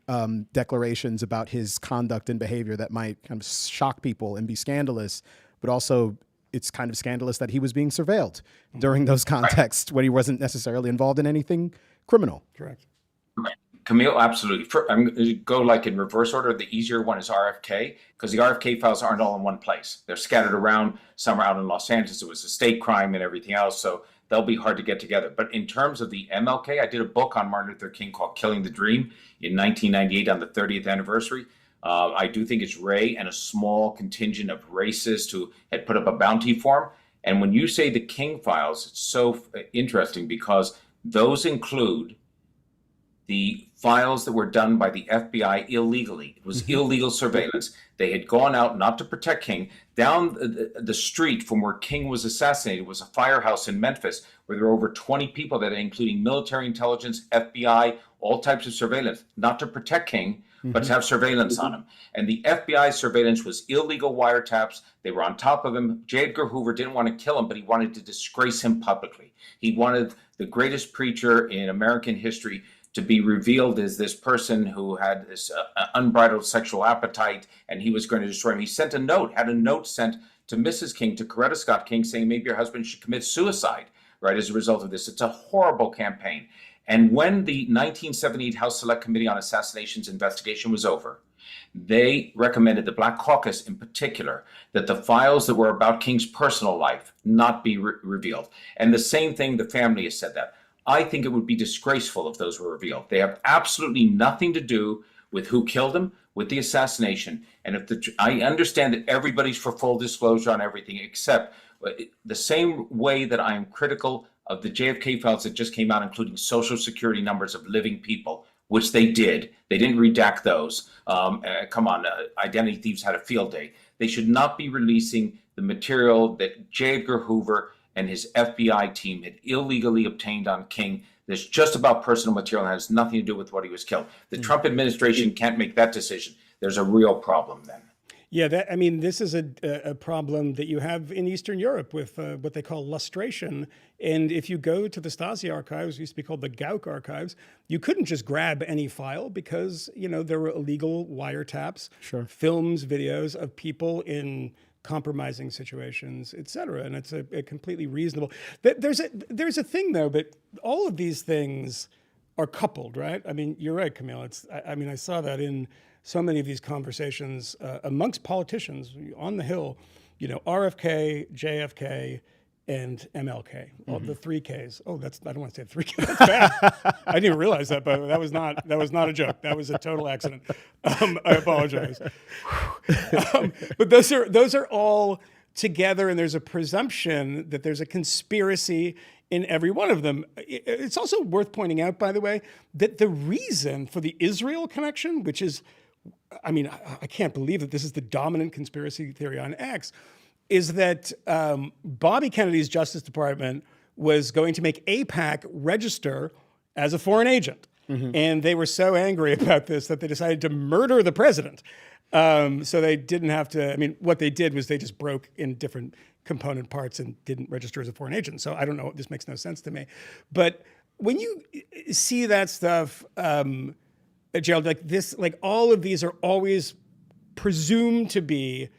declarations about his conduct and behavior that might kind of shock people and be scandalous, but also it's kind of scandalous that he was being surveilled during those contexts when he wasn't necessarily involved in anything criminal. Correct. Camille, absolutely. I'm going to go like in reverse order. The easier one is RFK, because the RFK files aren't all in one place. They're scattered around. Some are out in Los Angeles. It was a state crime and everything else. So they'll be hard to get together. But in terms of the MLK, I did a book on Martin Luther King called Killing the Dream in 1998 on the 30th anniversary. I do think it's Ray and a small contingent of racists who had put up a bounty for him. And when you say the King files, it's so interesting because those include the files that were done by the FBI illegally. It was illegal surveillance. They had gone out not to protect King. Down the street from where King was assassinated was a firehouse in Memphis where there were over 20 people that, including military intelligence, FBI, all types of surveillance, not to protect King, but to have surveillance on him. And the FBI surveillance was illegal wiretaps. They were on top of him. J. Edgar Hoover didn't want to kill him, but he wanted to disgrace him publicly. He wanted the greatest preacher in American history to be revealed as this person who had this unbridled sexual appetite, and he was going to destroy him. He sent a note, had a note sent to Mrs. King, to Coretta Scott King, saying maybe your husband should commit suicide. right, as a result of this. It's a horrible campaign. And when the 1978 House Select Committee on Assassinations investigation was over, they recommended, the Black Caucus in particular, that the files that were about King's personal life not be revealed. And the same thing, the family has said that. I think it would be disgraceful if those were revealed. They have absolutely nothing to do with who killed him, with the assassination. And if I understand that everybody's for full disclosure on everything, except the same way that I am critical of the JFK files that just came out, including social security numbers of living people, which they did. They didn't redact those. Come on, identity thieves had a field day. They should not be releasing the material that J. Edgar Hoover and his FBI team had illegally obtained on King. That's just about personal material and has nothing to do with what he was killed. The Trump administration can't make that decision. There's a real problem then. Yeah, this is a problem that you have in Eastern Europe with what they call lustration. And if you go to the Stasi archives, used to be called the Gauck archives, you couldn't just grab any file because, there were illegal wiretaps, films, videos of people in compromising situations, et cetera. And it's a completely reasonable. There's a thing, though, but all of these things are coupled, right? I mean, you're right, Kmele. I saw that in so many of these conversations amongst politicians on the Hill, RFK, JFK, and MLK, all the three Ks. Oh, I don't want to say three Ks. That's bad. I didn't even realize that, but that was not a joke. That was a total accident. I apologize. But those are all together, and there's a presumption that there's a conspiracy in every one of them. It's also worth pointing out, by the way, that the reason for the Israel connection, which is, I can't believe that this is the dominant conspiracy theory on X, is that Bobby Kennedy's Justice Department was going to make AIPAC register as a foreign agent. And they were so angry about this that they decided to murder the president. So they didn't have to, what they did was they just broke in different component parts and didn't register as a foreign agent. So I don't know, this makes no sense to me. But when you see that stuff, Gerald, all of these are always presumed to be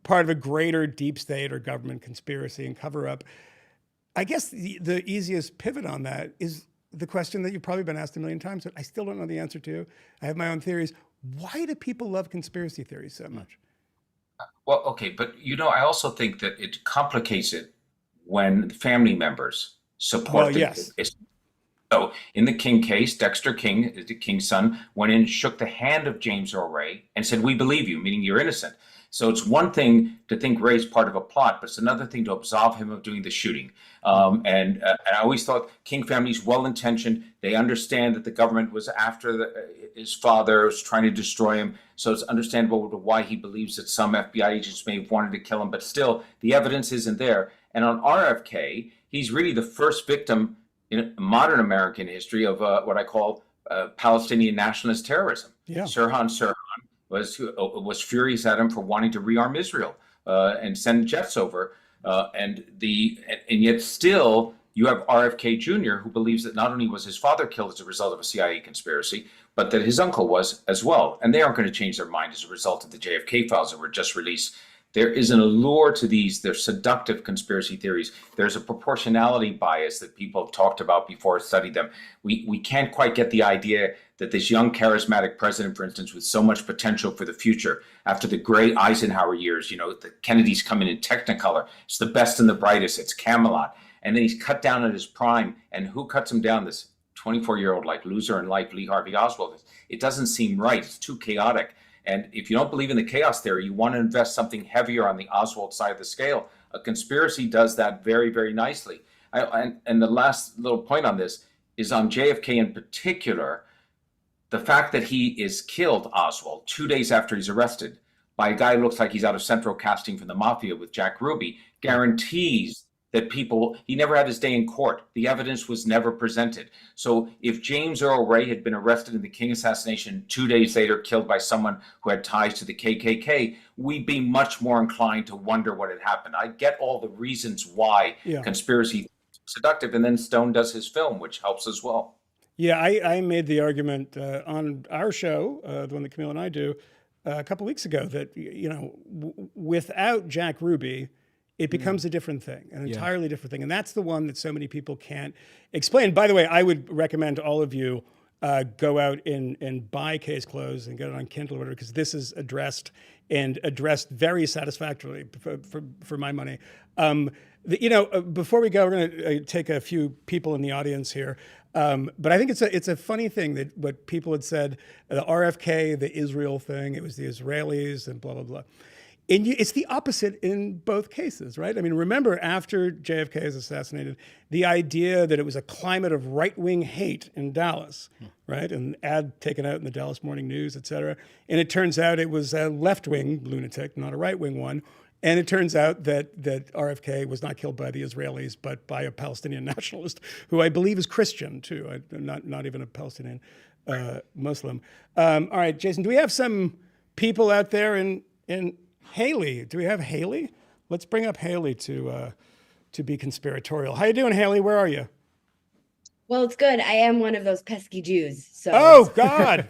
part of a greater deep state or government conspiracy and cover up. I guess the easiest pivot on that is the question that you've probably been asked a million times, but I still don't know the answer to. I have my own theories. Why do people love conspiracy theories so much? Well, okay, but I also think that it complicates it when family members support it. So in the King case, Dexter King, the King's son, went in, shook the hand of James Earl Ray and said, "We believe you," meaning you're innocent. So it's one thing to think Ray's part of a plot, but it's another thing to absolve him of doing the shooting. And I always thought King family's well-intentioned. They understand that the government was after his father, was trying to destroy him. So it's understandable why he believes that some FBI agents may have wanted to kill him, but still the evidence isn't there. And on RFK, he's really the first victim in modern American history of what I call Palestinian nationalist terrorism. Sirhan Sirhan was furious at him for wanting to rearm Israel and send jets over, and yet still you have RFK Jr., who believes that not only was his father killed as a result of a CIA conspiracy, but that his uncle was as well, and they aren't going to change their mind as a result of the JFK files that were just released. There is an allure to these. They're seductive conspiracy theories. There's a proportionality bias that people have talked about before, studied them. We can't quite get the idea that this young charismatic president, for instance, with so much potential for the future, after the great Eisenhower years, the Kennedys come in Technicolor. It's the best and the brightest. It's Camelot. And then he's cut down at his prime. And who cuts him down? This 24-year-old loser in life, Lee Harvey Oswald. It doesn't seem right. It's too chaotic. And if you don't believe in the chaos theory, you want to invest something heavier on the Oswald side of the scale. A conspiracy does that very, very nicely. And the last little point on this is on JFK in particular, the fact that he is killed, Oswald, 2 days after he's arrested by a guy who looks like he's out of central casting from the mafia with Jack Ruby, guarantees that he never had his day in court. The evidence was never presented. So if James Earl Ray had been arrested in the King assassination, 2 days later killed by someone who had ties to the KKK, we'd be much more inclined to wonder what had happened. I get all the reasons why conspiracy is seductive, and then Stone does his film, which helps as well. Yeah, I made the argument on our show, the one that Kmele and I do, a couple weeks ago, that without Jack Ruby, it becomes a different thing, an entirely different thing. And that's the one that so many people can't explain. By the way, I would recommend to all of you go out and buy Case Closed and get it on Kindle or whatever, because this is addressed very satisfactorily for my money. Before we go, we're going to take a few people in the audience here. But I think it's a funny thing that what people had said, the RFK, the Israel thing, it was the Israelis and blah, blah, blah. And it's the opposite in both cases, right? I mean, remember after JFK is assassinated, the idea that it was a climate of right-wing hate in Dallas, right? An ad taken out in the Dallas Morning News, et cetera. And it turns out it was a left-wing lunatic, not a right-wing one. And it turns out that RFK was not killed by the Israelis, but by a Palestinian nationalist who I believe is Christian too, not even a Palestinian Muslim. All right, Jason, do we have some people out there in Haley? Do we have Haley? Let's bring up Haley to be conspiratorial. How you doing, Haley? Where are you? Well, it's good. I am one of those pesky Jews. So. Oh God!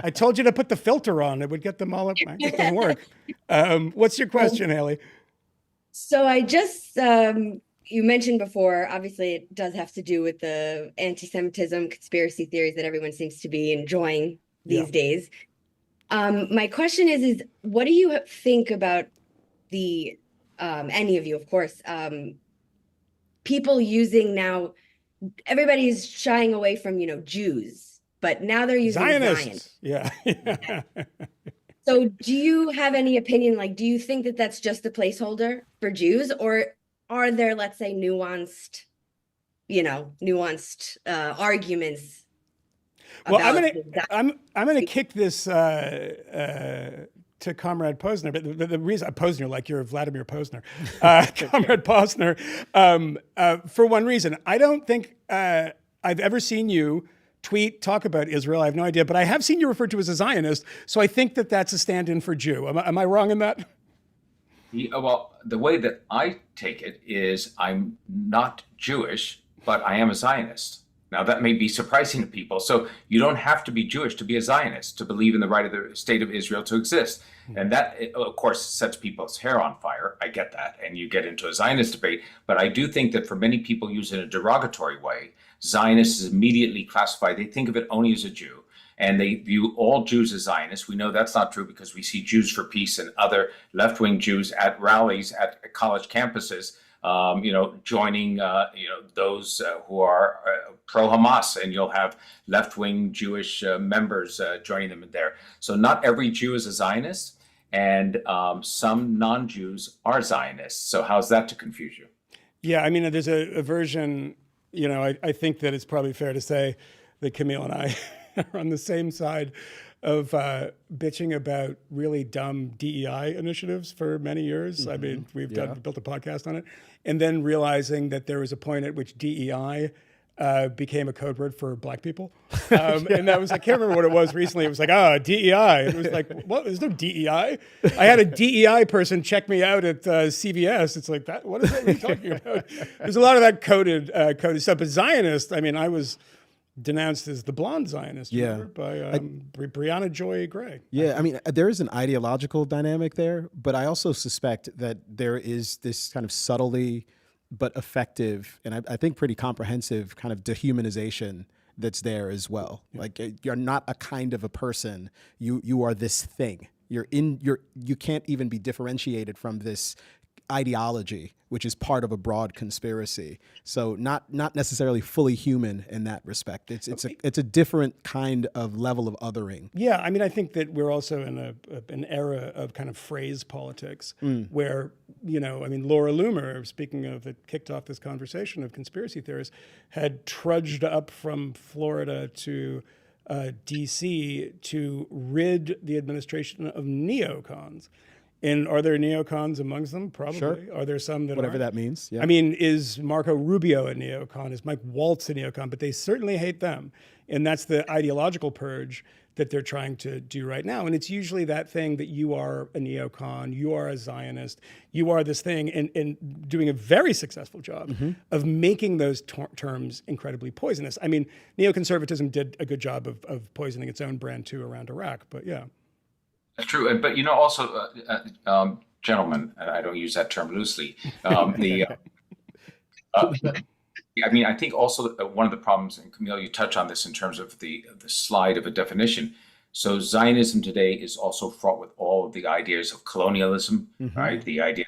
I told you to put the filter on. It would get them all up. It didn't work. What's your question, Haley? So I just you mentioned before. Obviously, it does have to do with the anti-Semitism conspiracy theories that everyone seems to be enjoying these days. My question is what do you think about the any of you, of course, people using now? Everybody's shying away from, Jews, but now they're using Zionists. Yeah. So do you have any opinion? Like, do you think that that's just a placeholder for Jews, or are there, let's say, nuanced arguments? Well, I'm gonna kick this to Comrade Posner, but the reason Posner, like you're Vladimir Posner, Comrade Posner, for one reason, I don't think I've ever seen you talk about Israel. I have no idea, but I have seen you referred to as a Zionist, so I think that that's a stand-in for Jew. Am I wrong in that? Yeah, well, the way that I take it is I'm not Jewish, but I am a Zionist. Now, that may be surprising to people. So you don't have to be Jewish to be a Zionist, to believe in the right of the state of Israel to exist. And that, of course, sets people's hair on fire. I get that. And you get into a Zionist debate. But I do think that for many people used in a derogatory way, Zionist is immediately classified. They think of it only as a Jew. And they view all Jews as Zionists. We know that's not true because we see Jews for Peace and other left-wing Jews at rallies at college campuses, joining, those who are pro-Hamas, and you'll have left-wing Jewish members joining them in there. So not every Jew is a Zionist, and some non-Jews are Zionists. So how's that to confuse you? Yeah, I mean, there's a version, I think that it's probably fair to say that Kmele and I are on the same side of bitching about really dumb DEI initiatives for many years. I mean, we've built a podcast on it. And then realizing that there was a point at which DEI became a code word for black people. And that was, I can't remember what it was recently. It was like, DEI. It was like, what? There's no DEI. I had a DEI person check me out at CVS. It's like, that. What is that we're talking about? There's a lot of that coded stuff. But Zionist, I mean, I was denounced as the blonde Zionist by Brianna Joy Gray. Yeah, I mean, there is an ideological dynamic there, but I also suspect that there is this kind of subtly but effective and I think pretty comprehensive kind of dehumanization that's there as well. Like, you're not a kind of a person. You are this thing. You can't even be differentiated from this ideology, which is part of a broad conspiracy. So not necessarily fully human in that respect. It's a different kind of level of othering. Yeah, I mean, I think that we're also in an era of kind of phrase politics where, Laura Loomer, speaking of, it kicked off this conversation of conspiracy theorists, had trudged up from Florida to DC to rid the administration of neocons. And are there neocons amongst them? Probably. Sure. Are there some that whatever aren't? That means? Yeah. I mean, is Marco Rubio a neocon? Is Mike Waltz a neocon? But they certainly hate them. And that's the ideological purge that they're trying to do right now. And it's usually that thing that you are a neocon, you are a Zionist, you are this thing, and doing a very successful job of making those terms incredibly poisonous. I mean, neoconservatism did a good job of poisoning its own brand too around Iraq, but yeah. That's true. But, also, gentleman, and I don't use that term loosely. I mean, I think also one of the problems, and Kmele, you touch on this in terms of the slide of a definition. So Zionism today is also fraught with all of the ideas of colonialism, right? The idea,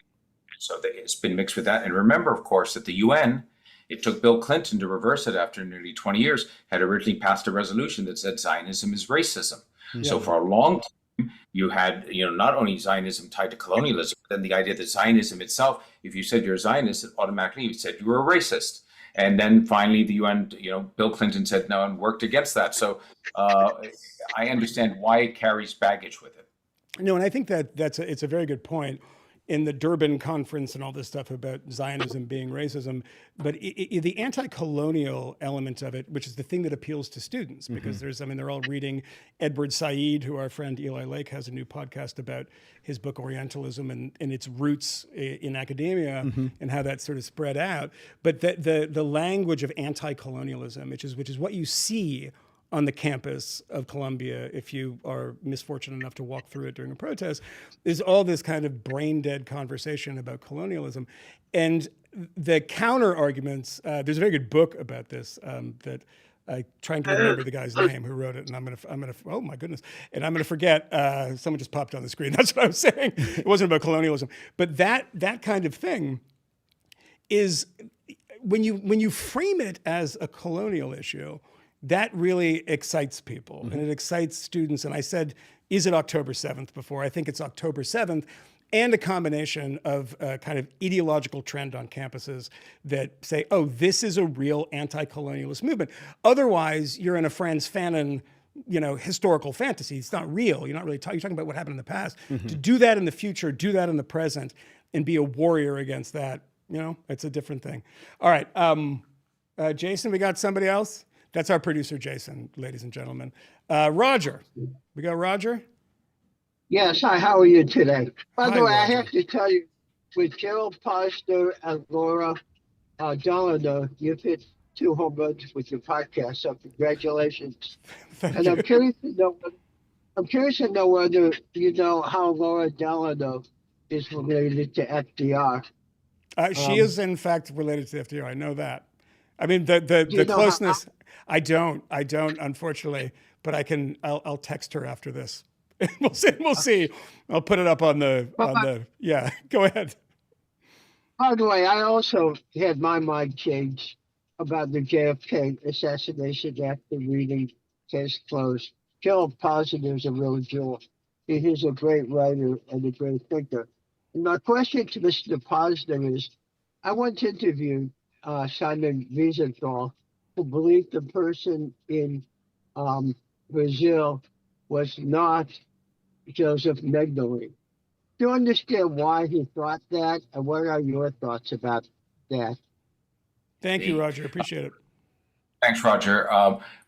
so it's been mixed with that. And remember, of course, that the UN, it took Bill Clinton to reverse it after nearly 20 years, had originally passed a resolution that said Zionism is racism. So for a long time, you had, not only Zionism tied to colonialism, but then the idea that Zionism itself, if you said you're a Zionist, it automatically said you were a racist. And then finally, the UN, Bill Clinton said no and worked against that. So I understand why it carries baggage with it. No, and I think that it's a very good point in the Durban conference and all this stuff about Zionism being racism. But the anti-colonial element of it, which is the thing that appeals to students, because they're all reading Edward Said, who our friend Eli Lake has a new podcast about his book Orientalism and its roots in academia and how that sort of spread out. But the language of anti-colonialism, which is what you see on the campus of Columbia, if you are misfortunate enough to walk through it during a protest, is all this kind of brain-dead conversation about colonialism. And the counter arguments, there's a very good book about this that I trying to remember the guy's name who wrote it, and I'm gonna oh my goodness, and I'm gonna forget. Someone just popped on the screen. That's what I was saying. It wasn't about colonialism, but that kind of thing is when you frame it as a colonial issue, that really excites people and it excites students. And I said, is it October 7th before? I think it's October 7th and a combination of a kind of ideological trend on campuses that say, oh, this is a real anti-colonialist movement. Otherwise, you're in a Franz Fanon, historical fantasy. It's not real. You're not really you're talking about what happened in the past. To do that in the future, do that in the present, and be a warrior against that, it's a different thing. All right, Jason, we got somebody else? That's our producer, Jason, ladies and gentlemen. Roger. We got Roger? Yes. Hi, how are you today? By the way, Roger. I have to tell you, with Gerald Posner and Laura Delano, you've hit 2 home runs with your podcast, so congratulations. Thank you. I'm curious to know whether you know how Laura Delano is related to FDR. She is, in fact, related to the FDR. I know that. I mean, the closeness... I don't, unfortunately, but I'll text her after this. We'll see. I'll put it up on the, yeah, go ahead. By the way, I also had my mind changed about the JFK assassination after reading Case Closed. Gerald Posner is a real jewel. He is a great writer and a great thinker. And my question to Mr. Posner is, I once interviewed Simon Wiesenthal, who believed the person in Brazil was not Joseph Mengele. Do you understand why he thought that, and what are your thoughts about that? Thank you, Roger. Appreciate it. Thanks, Roger.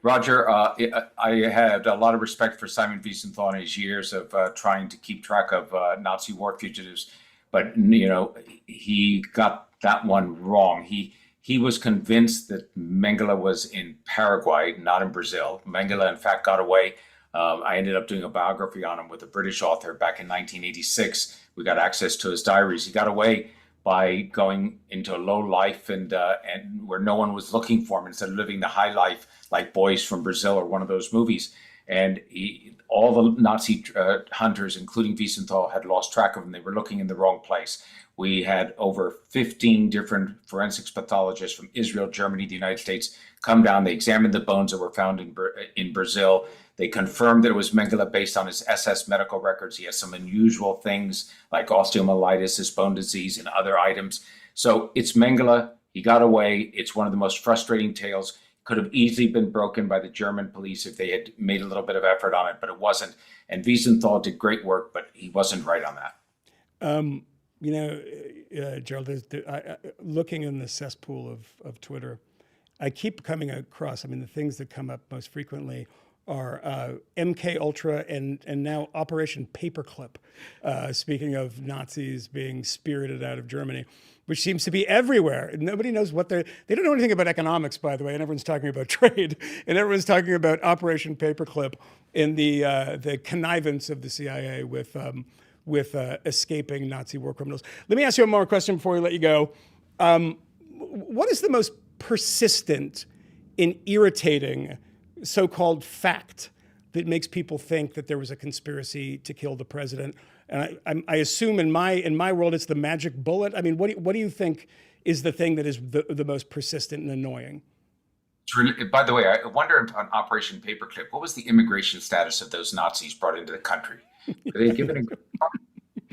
Roger, I had a lot of respect for Simon Wiesenthal in his years of trying to keep track of Nazi war fugitives, but he got that one wrong. He was convinced that Mengele was in Paraguay, not in Brazil. Mengele, in fact, got away. I ended up doing a biography on him with a British author back in 1986. We got access to his diaries. He got away by going into a low life and where no one was looking for him, instead of living the high life like Boys from Brazil or one of those movies. And all the Nazi hunters, including Wiesenthal, had lost track of him. They were looking in the wrong place. We had over 15 different forensics pathologists from Israel, Germany, the United States come down. They examined the bones that were found in Brazil. They confirmed that it was Mengele based on his SS medical records. He has some unusual things like osteomyelitis, his bone disease, and other items. So it's Mengele. He got away. It's one of the most frustrating tales. Could have easily been broken by the German police if they had made a little bit of effort on it, but it wasn't. And Wiesenthal did great work, but he wasn't right on that. Gerald, looking in the cesspool of Twitter, I keep coming across, the things that come up most frequently are MK Ultra and now Operation Paperclip, speaking of Nazis being spirited out of Germany, which seems to be everywhere. Nobody knows what they don't know anything about economics, by the way, and everyone's talking about trade, and everyone's talking about Operation Paperclip and the connivance of the CIA with with escaping Nazi war criminals. Let me ask you one more question before we let you go. What is the most persistent and irritating so-called fact that makes people think that there was a conspiracy to kill the president? And I assume in my world it's the magic bullet. I mean, what do you think is the thing that is the most persistent and annoying? By the way, I wonder on Operation Paperclip, what was the immigration status of those Nazis brought into the country? Were they given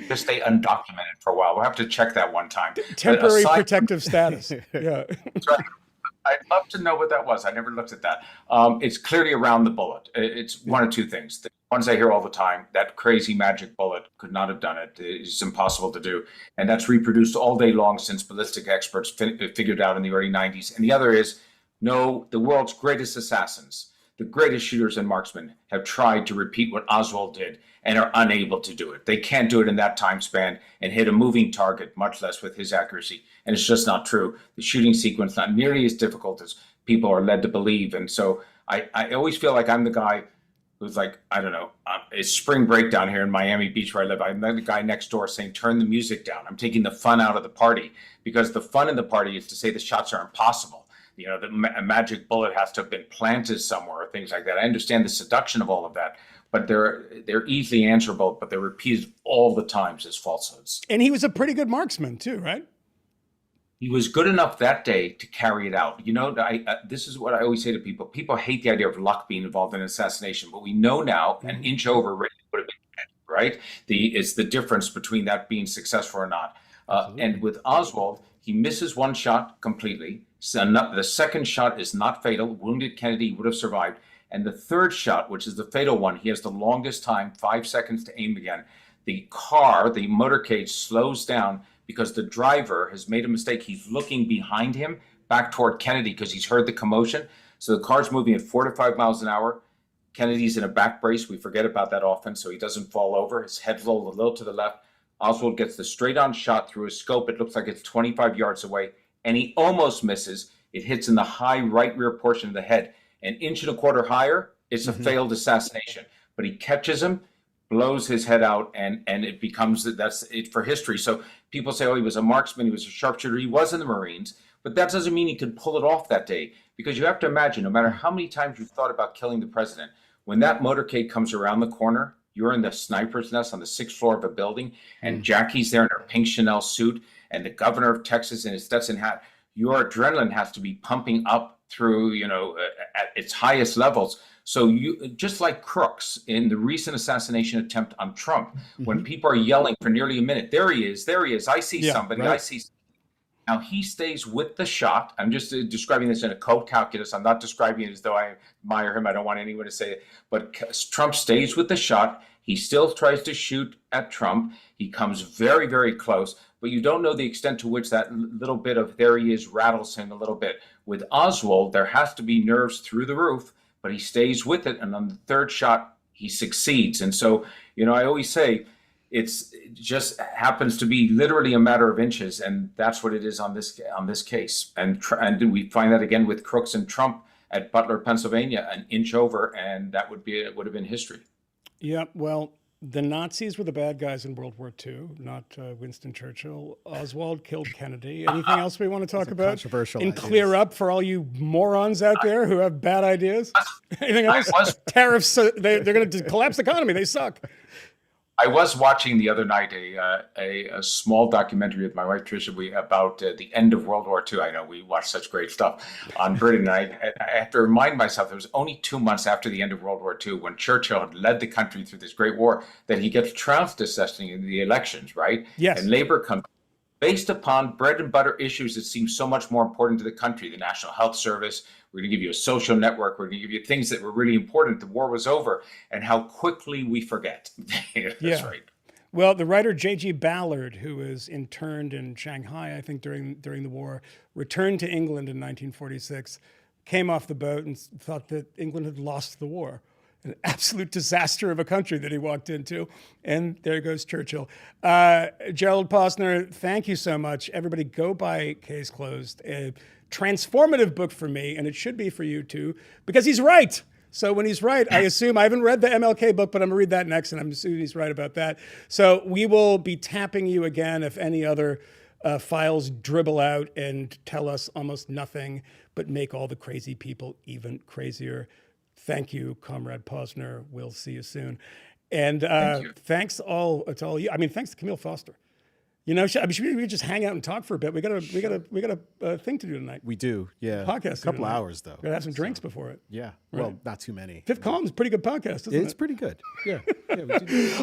just stay undocumented for a while? We'll have to check that one time. Temporary protective status. Yeah. Right. I'd love to know what that was. I never looked at that. It's clearly around the bullet. It's one of two things. The ones I hear all the time, that crazy magic bullet could not have done it. It's impossible to do. And that's reproduced all day long since ballistic experts figured out in the early 90s. And the other is, no, the world's greatest assassins, the greatest shooters and marksmen have tried to repeat what Oswald did and are unable to do it. They can't do it in that time span and hit a moving target, much less with his accuracy. And it's just not true. The shooting sequence not nearly as difficult as people are led to believe. And so I always feel like I'm the guy who's like, I don't know, it's spring break down here in Miami Beach where I live. I'm the guy next door saying, turn the music down. I'm taking the fun out of the party, because the fun in the party is to say the shots are impossible. You know, a magic bullet has to have been planted somewhere or things like that. I understand the seduction of all of that, but they're easily answerable, but they're repeated all the times as falsehoods. And he was a pretty good marksman too, right? He was good enough that day to carry it out. You know, this is what I always say to people. People hate the idea of luck being involved in an assassination, but we know now an inch over would have been dead, right? It's the difference between that being successful or not. And with Oswald, he misses one shot completely. So the second shot is not fatal. Wounded Kennedy would have survived. And the third shot, which is the fatal one, he has the longest time, 5 seconds to aim again. The motorcade slows down because the driver has made a mistake. He's looking behind him back toward Kennedy because he's heard the commotion. So the car's moving at 4 to 5 miles an hour. Kennedy's in a back brace. We forget about that often, so he doesn't fall over. His head's rolled a little to the left. Oswald gets the straight-on shot through his scope. It looks like it's 25 yards away, and he almost misses. It hits in the high right rear portion of the head. An inch and a quarter higher, it's a failed assassination. But he catches him, blows his head out, and it becomes, that's it for history. So people say, oh, he was a marksman, he was a sharpshooter. He was in the Marines, but that doesn't mean he could pull it off that day, because you have to imagine, no matter how many times you've thought about killing the president, when that motorcade comes around the corner, you're in the sniper's nest on the 6th floor of a building, and Jackie's there in her pink Chanel suit, and the governor of Texas in his Stetson hat. Your adrenaline has to be pumping up through, at its highest levels. So you, just like crooks in the recent assassination attempt on Trump, when people are yelling for nearly a minute, there he is, I see somebody, right. I see. Now he stays with the shot. I'm just describing this in a code calculus. I'm not describing it as though I admire him. I don't want anyone to say it. But Trump stays with the shot. He still tries to shoot at Trump. He comes very, very close. But you don't know the extent to which that little bit of there he is rattles him a little bit. With Oswald, there has to be nerves through the roof, but he stays with it. And on the third shot, he succeeds. And so, I always say, it just happens to be literally a matter of inches, and that's what it is on this case. And we find that again with Crooks and Trump at Butler, Pennsylvania, an inch over, and that would have been history. Yeah, well, the Nazis were the bad guys in World War II, not Winston Churchill. Oswald killed Kennedy. Anything else we want to talk about? Controversial and ideas. Clear up for all you morons out there who have bad ideas? Anything else? Tariffs, they're going to collapse the economy. They suck. I was watching the other night a small documentary with my wife Tricia about the end of World War II. I know we watch such great stuff on Britain. I have to remind myself it was only 2 months after the end of World War II, when Churchill had led the country through this great war, that he gets trounced in the elections, right? Yes. And Labour comes based upon bread and butter issues that seem so much more important to the country: the National Health Service. We're going to give you a social network. We're going to give you things that were really important. The war was over, and how quickly we forget. That's right. Well, the writer J.G. Ballard, who was interned in Shanghai, I think during the war, returned to England in 1946, came off the boat and thought that England had lost the war. An absolute disaster of a country that he walked into. And there goes Churchill. Gerald Posner, thank you so much. Everybody go buy Case Closed. A transformative book for me, and it should be for you too, because he's right. So when he's right, I assume, I haven't read the MLK book, but I'm gonna read that next, and I'm assuming he's right about that. So we will be tapping you again if any other files dribble out and tell us almost nothing, but make all the crazy people even crazier. Thank you, Comrade Posner. We'll see you soon. And thanks to all you. I mean, thanks to Kmele Foster. You know, we could just hang out and talk for a bit. We got a thing to do tonight. We do, yeah. Podcast. A couple hours though. We gotta have some drinks before it. Yeah. Right. Well, not too many. Fifth Column is a pretty good podcast, isn't it? It's pretty good. Yeah.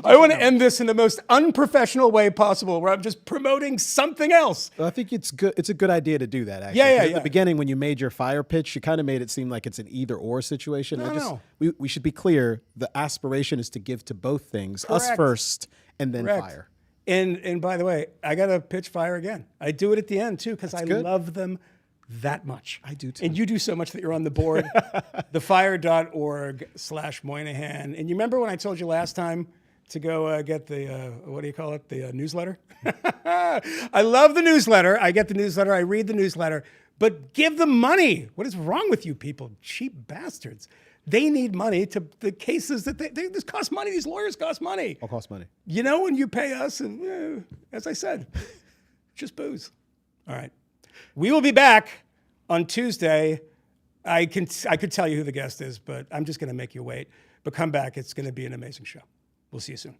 I want to end this in the most unprofessional way possible, where I'm just promoting something else. Well, I think it's good. It's a good idea to do that. Actually. Yeah. At the beginning, when you made your fire pitch, you kind of made it seem like it's an either-or situation. No. We should be clear. The aspiration is to give to both things. Correct. Us first, and then Correct. fire. And by the way, I got to pitch fire again. I do it at the end too, because I good. love them that much. I do too. And you do so much that you're on the board. thefire.org/Moynihan. And you remember when I told you last time to go get the, what do you call it? The newsletter? I love the newsletter. I get the newsletter. I read the newsletter. But give them money. What is wrong with you people? Cheap bastards. They need money to the cases that this costs money. These lawyers cost money. All costs money. You know, when you pay us, and as I said, just booze. All right. We will be back on Tuesday. I could tell you who the guest is, but I'm just going to make you wait. But come back. It's going to be an amazing show. We'll see you soon.